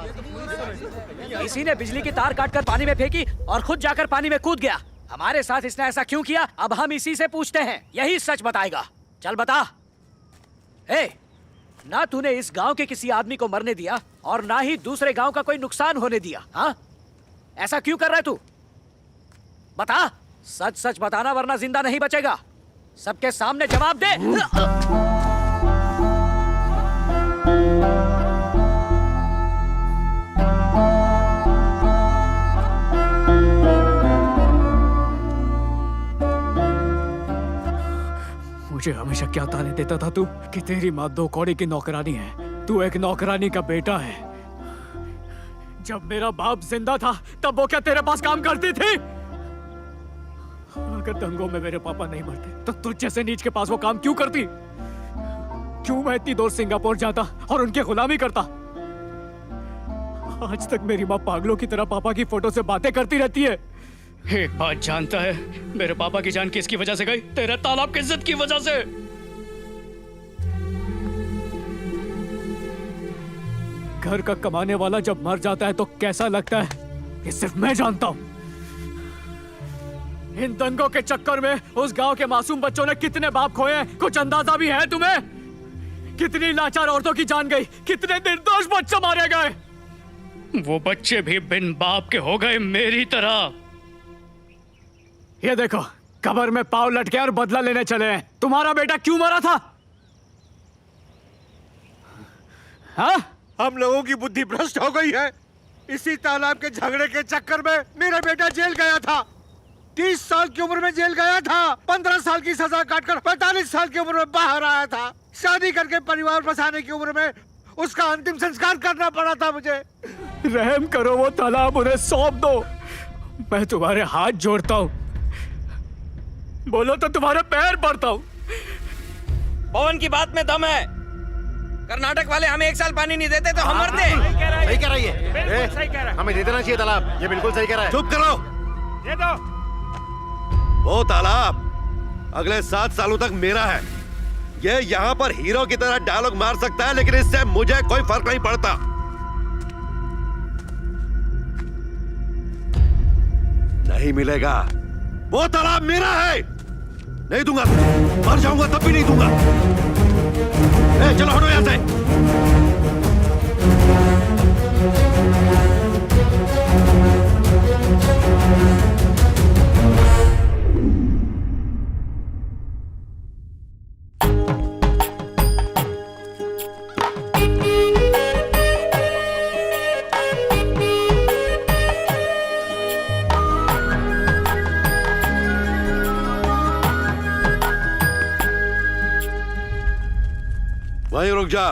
इसी ने बिजली की तार काटकर पानी में फेंकी और खुद जाकर पानी में कूद गया। हमारे साथ इसने ऐसा क्यों किया, अब हम इसी से पूछते हैं, यही सच बताएगा। चल बता। ना तूने इस गांव के किसी आदमी को मरने दिया और ना ही दूसरे गांव का कोई नुकसान होने दिया। हाँ, ऐसा क्यों कर रहा है तू? बता, सच सच बताना वरना जिंदा नहीं बचेगा। सबके सामने जवाब दे। मुझे हमेशा क्या ताने देता था तू कि तेरी माँ 2 कौड़ी की नौकरानी है, तू एक नौकरानी का बेटा है। जब मेरा बाप जिंदा था तब वो क्या तेरे पास काम करती थी? अगर दंगों में मेरे पापा नहीं मरते तो तुझ जैसे नीच के पास वो काम क्यों करती? क्यों मैं इतनी दूर सिंगापुर जाता और उनकी गुलामी करता? आज तक मेरी माँ पागलों की तरह पापा की फोटो से बातें करती रहती है। एक बात जानता है, मेरे पापा की जान किसकी वजह से गई? तेरे तालाब की इज्जत की वजह से। घर का कमाने वाला जब मर जाता है तो कैसा लगता है ये सिर्फ मैं जानता हूं। इन दंगों के चक्कर में उस गांव के मासूम बच्चों ने कितने बाप खोए हैं, कुछ अंदाजा भी है तुम्हें? कितनी लाचार औरतों की जान गई, कितने निर्दोष बच्चे मारे गए। वो बच्चे भी बिन बाप के हो गए मेरी तरह। ये देखो, कब्र में पांव लटके और बदला लेने चले हैं। तुम्हारा बेटा क्यों मरा था? हाँ? हम लोगों की बुद्धि भ्रष्ट हो गई है। इसी तालाब के झगड़े के चक्कर में मेरा बेटा जेल गया था। 30 साल की उम्र में जेल गया था। 15 साल की सजा काटकर 45 साल की उम्र में बाहर आया था। शादी करके परिवार बसाने की उम्र में उसका अंतिम संस्कार करना पड़ा था मुझे। रहम करो, वो तालाब उन्हें सौंप दो। मैं तुम्हारे हाथ जोड़ता हूँ, बोलो तो तुम्हारे पैर पड़ता हूँ। पवन की बात में दम है। कर्नाटक वाले हमें 1 साल पानी नहीं देते तो हम मरते। सही कह रही है, हमें दे देना चाहिए तालाब। ये बिल्कुल सही कह रहा है। चुप करो। दे दो। वो तालाब अगले 7 सालों तक मेरा है। ये यहाँ पर हीरो की तरह डायलॉग मार सकता है, लेकिन इससे मुझे कोई फर्क नहीं पड़ता। नहीं मिलेगा। वो तालाब मेरा है, नहीं दूंगा। मर जाऊंगा तब भी नहीं दूंगा। चलो हटो यहां से। वहीं रुक जा।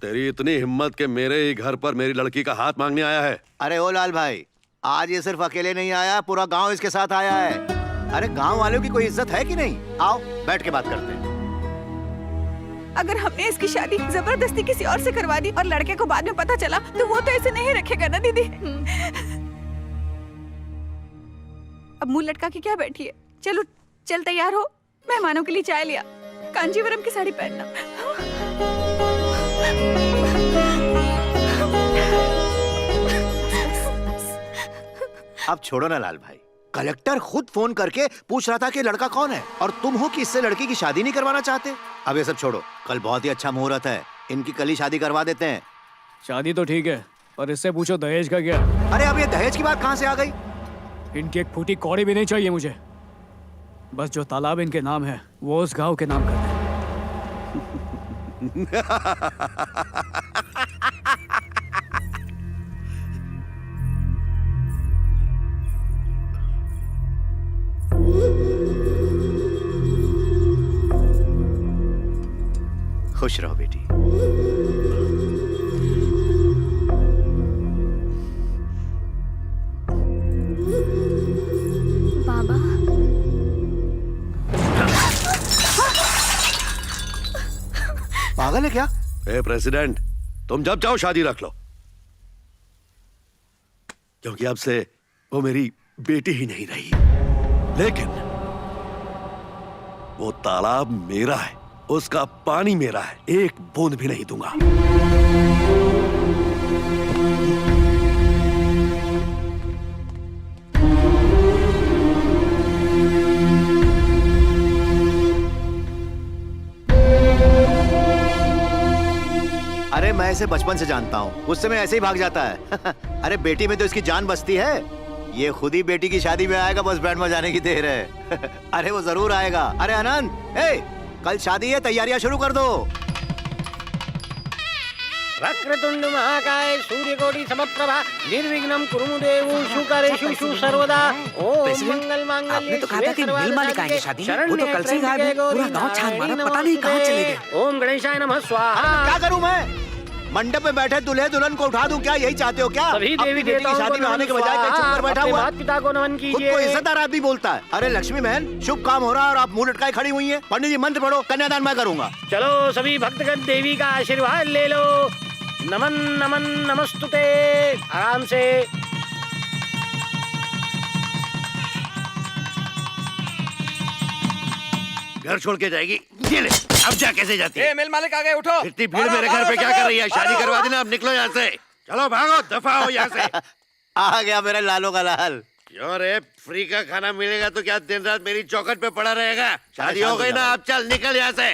तेरी इतनी हिम्मत के मेरे ही घर पर मेरी लड़की का हाथ मांगने आया है? अरे ओ लाल भाई, आज ये सिर्फ अकेले नहीं आया, पूरा गांव इसके साथ आया है। अरे गांव वालों की कोई इज्जत है कि नहीं? आओ बैठ के बात करते हैं। अगर हमने इसकी शादी जबरदस्ती किसी और से करवा दी और लड़के को बाद में पता चला तो वो तो ऐसे नहीं रखेगा ना दीदी। अब मुंह लटका के क्या बैठी है? चलो चल तैयार हो, मेहमानों के लिए चाय लिया, कांजीवरम की साड़ी पहनना। अब छोड़ो ना लाल भाई, कलेक्टर खुद फोन करके पूछ रहा था कि लड़का कौन है और तुम हो कि इससे लड़की की शादी नहीं करवाना चाहते। अब ये सब छोड़ो, कल बहुत ही अच्छा मुहूर्त है, इनकी कल ही शादी करवा देते हैं। शादी तो ठीक है, पर इससे पूछो दहेज का क्या? अरे अब ये दहेज की बात कहाँ से आ गई? इनकी एक फूटी कौड़ी भी नहीं चाहिए मुझे, बस जो तालाब इनके नाम है वो उस गांव के नाम कर खुश रहो बेटी। बाबा पागल है क्या? ए प्रेसिडेंट, तुम जब चाहो शादी रख लो, क्योंकि अब से वो मेरी बेटी ही नहीं रही, लेकिन वो तालाब मेरा है, उसका पानी मेरा है, एक बूंद भी नहीं दूंगा। अरे मैं इसे बचपन से जानता हूँ, उस समय ऐसे ही भाग जाता है। अरे बेटी में तो इसकी जान बसती है, ये खुद ही बेटी की शादी में आएगा, बस बैंड बजाने की देर है। अरे वो जरूर आएगा। अरे आनंद, कल शादी है, तैयारियां शुरू कर दो। वक्रतुंड महाकाय सूर्यकोटि समप्रभा निर्विघ्नं कुरु देवो शुकरेषु सर्वदा। ओम मंगल मांगल्ये। आपने तो कहा था कि मिल मालिक आएंगे शादी में, वो तो कल से गायब है, पूरा गांव छान मारा, पता नहीं कहाँ चले गए। ओम गणेशाय नमः स्वाहा। क्या करूं मैं? मंडप में बैठे दूल्हे दुल्हन को उठा दूं क्या? यही चाहते हो क्या? सभी देवी देवताओं की शादी में आने के बजाय कहीं चुप कर बैठा हुआ। माता पिता को नमन कीजिए। खुद को इज्जतदार आदमी बोलता है। अरे लक्ष्मी बहन, शुभ काम हो रहा है और आप मुंह लटकाए खड़ी हुई हैं। पंडित जी मंत्र पढ़ो, कन्यादान मैं करूंगा। चलो सभी भक्तगण देवी का आशीर्वाद ले लो। नमन नमन नमस्तुते। आराम से। घर छोड़ के जाएगी, ये ले, अब जा कैसे जाती है? मिल मालिक आ गए, उठो। इतनी भीड़ मेरे घर पे क्या कर रही है? शादी करवा देना, अब निकलो यहाँ से। चलो भागो, दफा हो यहाँ से। आ गया मेरे लालों का लाल। क्यों रे, फ्री का खाना मिलेगा तो क्या दिन रात मेरी चौखट पे पड़ा रहेगा? शादी हो गई ना, अब चल निकल यहाँ से।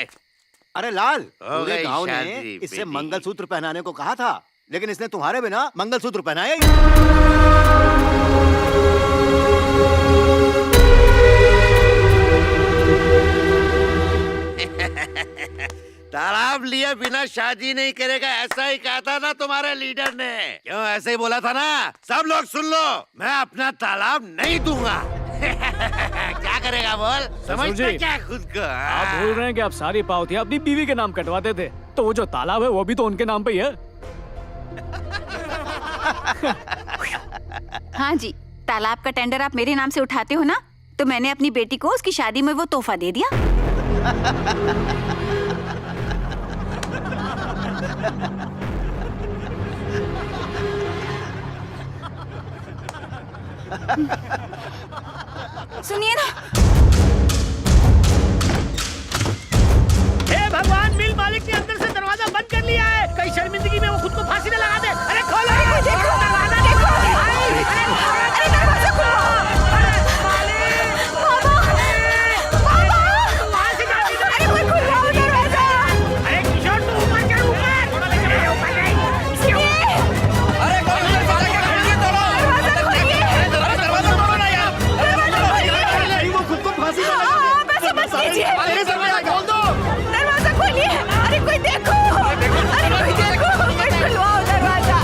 अरे लाल, हो पूरे गई गांव ने शादी, इससे बेटी। मंगलसूत्र पहनाने को कहा था, लेकिन इसने तुम्हारे बिना मंगलसूत्र पहनाया ही। तालाब लिए बिना शादी नहीं करेगा, ऐसा ही कहा था ना तुम्हारे लीडर ने? क्यों ऐसे ही बोला था ना? सब लोग सुन लो, मैं अपना तालाब नहीं दूंगा। क्या करेगा बोल? समझते क्या खुद को? आप भूल रहे हैं कि आप सारी पावतियां अपनी बीवी के नाम कटवाते थे, तो वो जो तालाब है वो भी तो उनके नाम पे ही है। हाँ जी, तालाब का टेंडर आप मेरे नाम से उठाते हो ना, तो मैंने अपनी बेटी को उसकी शादी में वो तोहफा दे दिया। सुनिए ना। हे भगवान, मिल मालिक ने अंदर से दरवाजा बंद कर लिया है। कहीं शर्मिंदगी में वो खुद को फांसी न लगा दे। अरे खोलो, देखो, दरवाजा देखो। अरे दरवाजा खोलो। दरवाजा खोलिए। अरे कोई देखो, अरे कोई देखो, खुलवाओ दरवाजा।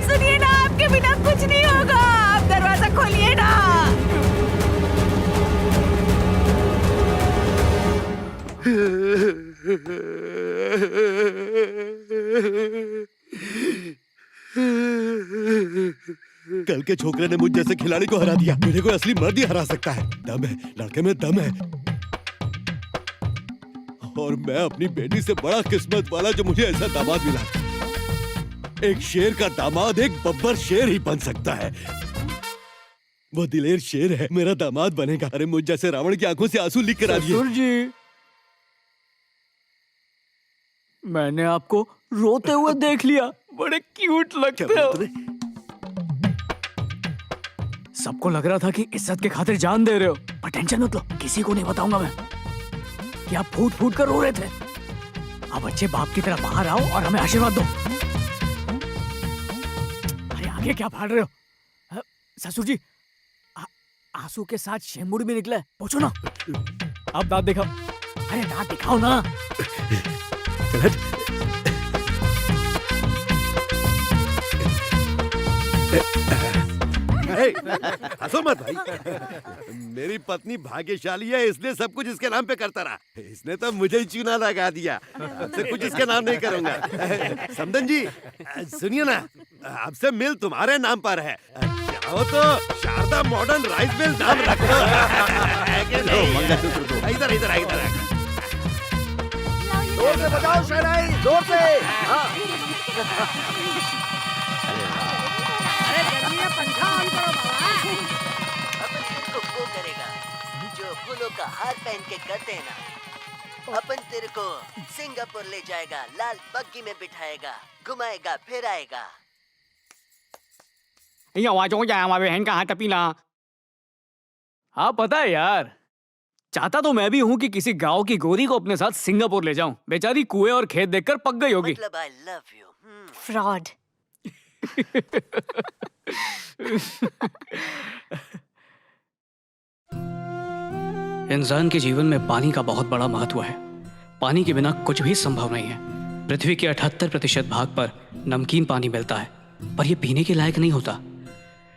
सुनिए ना, आपके बिना कुछ नहीं होगा, आप दरवाजा खोलिए ना। कल के छोकरे ने मुझ जैसे खिलाड़ी को हरा दिया, मेरे को असली मर्द ही हरा सकता है। दम है, लड़के में दम है। और मैं अपनी बेटी से बड़ा किस्मत वाला जो मुझे ऐसा दामाद मिला। एक शेर का दामाद एक बब्बर शेर ही बन सकता है। वो दिलेर शेर है, मेरा दामाद बनेगा। अरे मुझ जैसे रावण की आंखों से आंसू लीक करा दिए। ससुर जी, मैंने आपको रोते हुए देख लिया, बड़े क्यूट लगते हो। सबको लग रहा था कि इज्जत के खातिर जान दे रहे हो, पर टेंशन मत लो, किसी को नहीं बताऊंगा मैं कि आप फूट फूट कर रो रहे थे। अब अच्छे बाप की तरह बाहर आओ और हमें आशीर्वाद दो। अरे आगे क्या फाड़ रहे हो? ससुर जी, आंसू के साथ शेमुड़ भी निकला है, पूछो ना। अब दांत दिखाओ। अरे दांत दिखाओ ना। हंसो मत भाई। मेरी पत्नी भाग्यशाली है, इसलिए सब कुछ इसके नाम पे करता रहा। इसने तो मुझे ही चूना लगा दिया। अब से कुछ इसके नाम नहीं करूंगा। समदन जी सुनिए ना, अब से मिल तुम्हारे नाम पर है। चाहो तो शारदा मॉडर्न राइस मिल नाम रख लो। इधर इधर इधर जोर से बजाओ शहनाई, जोर से। अरे गर्मी में पंखा ऑन करो बाबा। अपन तेरे को वो करेगा जो फूलों का हार पहन के करते हैं ना। अपन तेरे को सिंगापुर ले जाएगा, लाल बग्गी में बिठाएगा, घुमाएगा फिराएगा। बहन का हाथ पीला। हाँ पता है यार, चाहता तो मैं भी हूँ कि किसी गांव की गोरी को अपने साथ सिंगापुर ले जाऊं। बेचारी कुएं और खेत देखकर पक गई होगी। मतलब I love you। फ्रॉड। इंसान के जीवन में पानी का बहुत बड़ा महत्व है। पानी के बिना कुछ भी संभव नहीं है। पृथ्वी के 78% भाग पर नमकीन पानी मिलता है, पर यह पीने के लायक नहीं होता।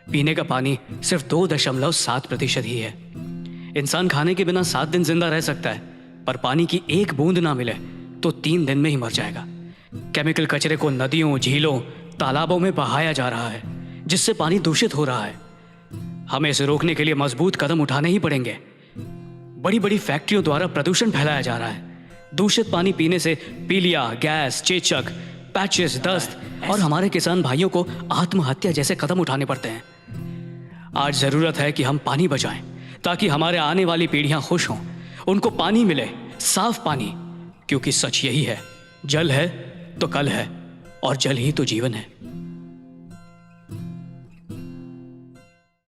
पीने का पानी सिर्फ 2.7% ही है। इंसान खाने के बिना 7 दिन जिंदा रह सकता है, पर पानी की एक बूंद ना मिले तो 3 दिन में ही मर जाएगा। केमिकल कचरे को नदियों, झीलों, तालाबों में बहाया जा रहा है, जिससे पानी दूषित हो रहा है। हमें इसे रोकने के लिए मजबूत कदम उठाने ही पड़ेंगे। बड़ी बड़ी फैक्ट्रियों द्वारा प्रदूषण फैलाया जा रहा है। दूषित पानी पीने से पीलिया, गैस, चेचक, पैचेस, दस्त और हमारे किसान भाइयों को आत्महत्या जैसे कदम उठाने पड़ते हैं। आज जरूरत है कि हम पानी बचाएं, ताकि हमारे आने वाली पीढ़ियां खुश हों, उनको पानी मिले, साफ पानी। क्योंकि सच यही है, जल है तो कल है और जल ही तो जीवन है।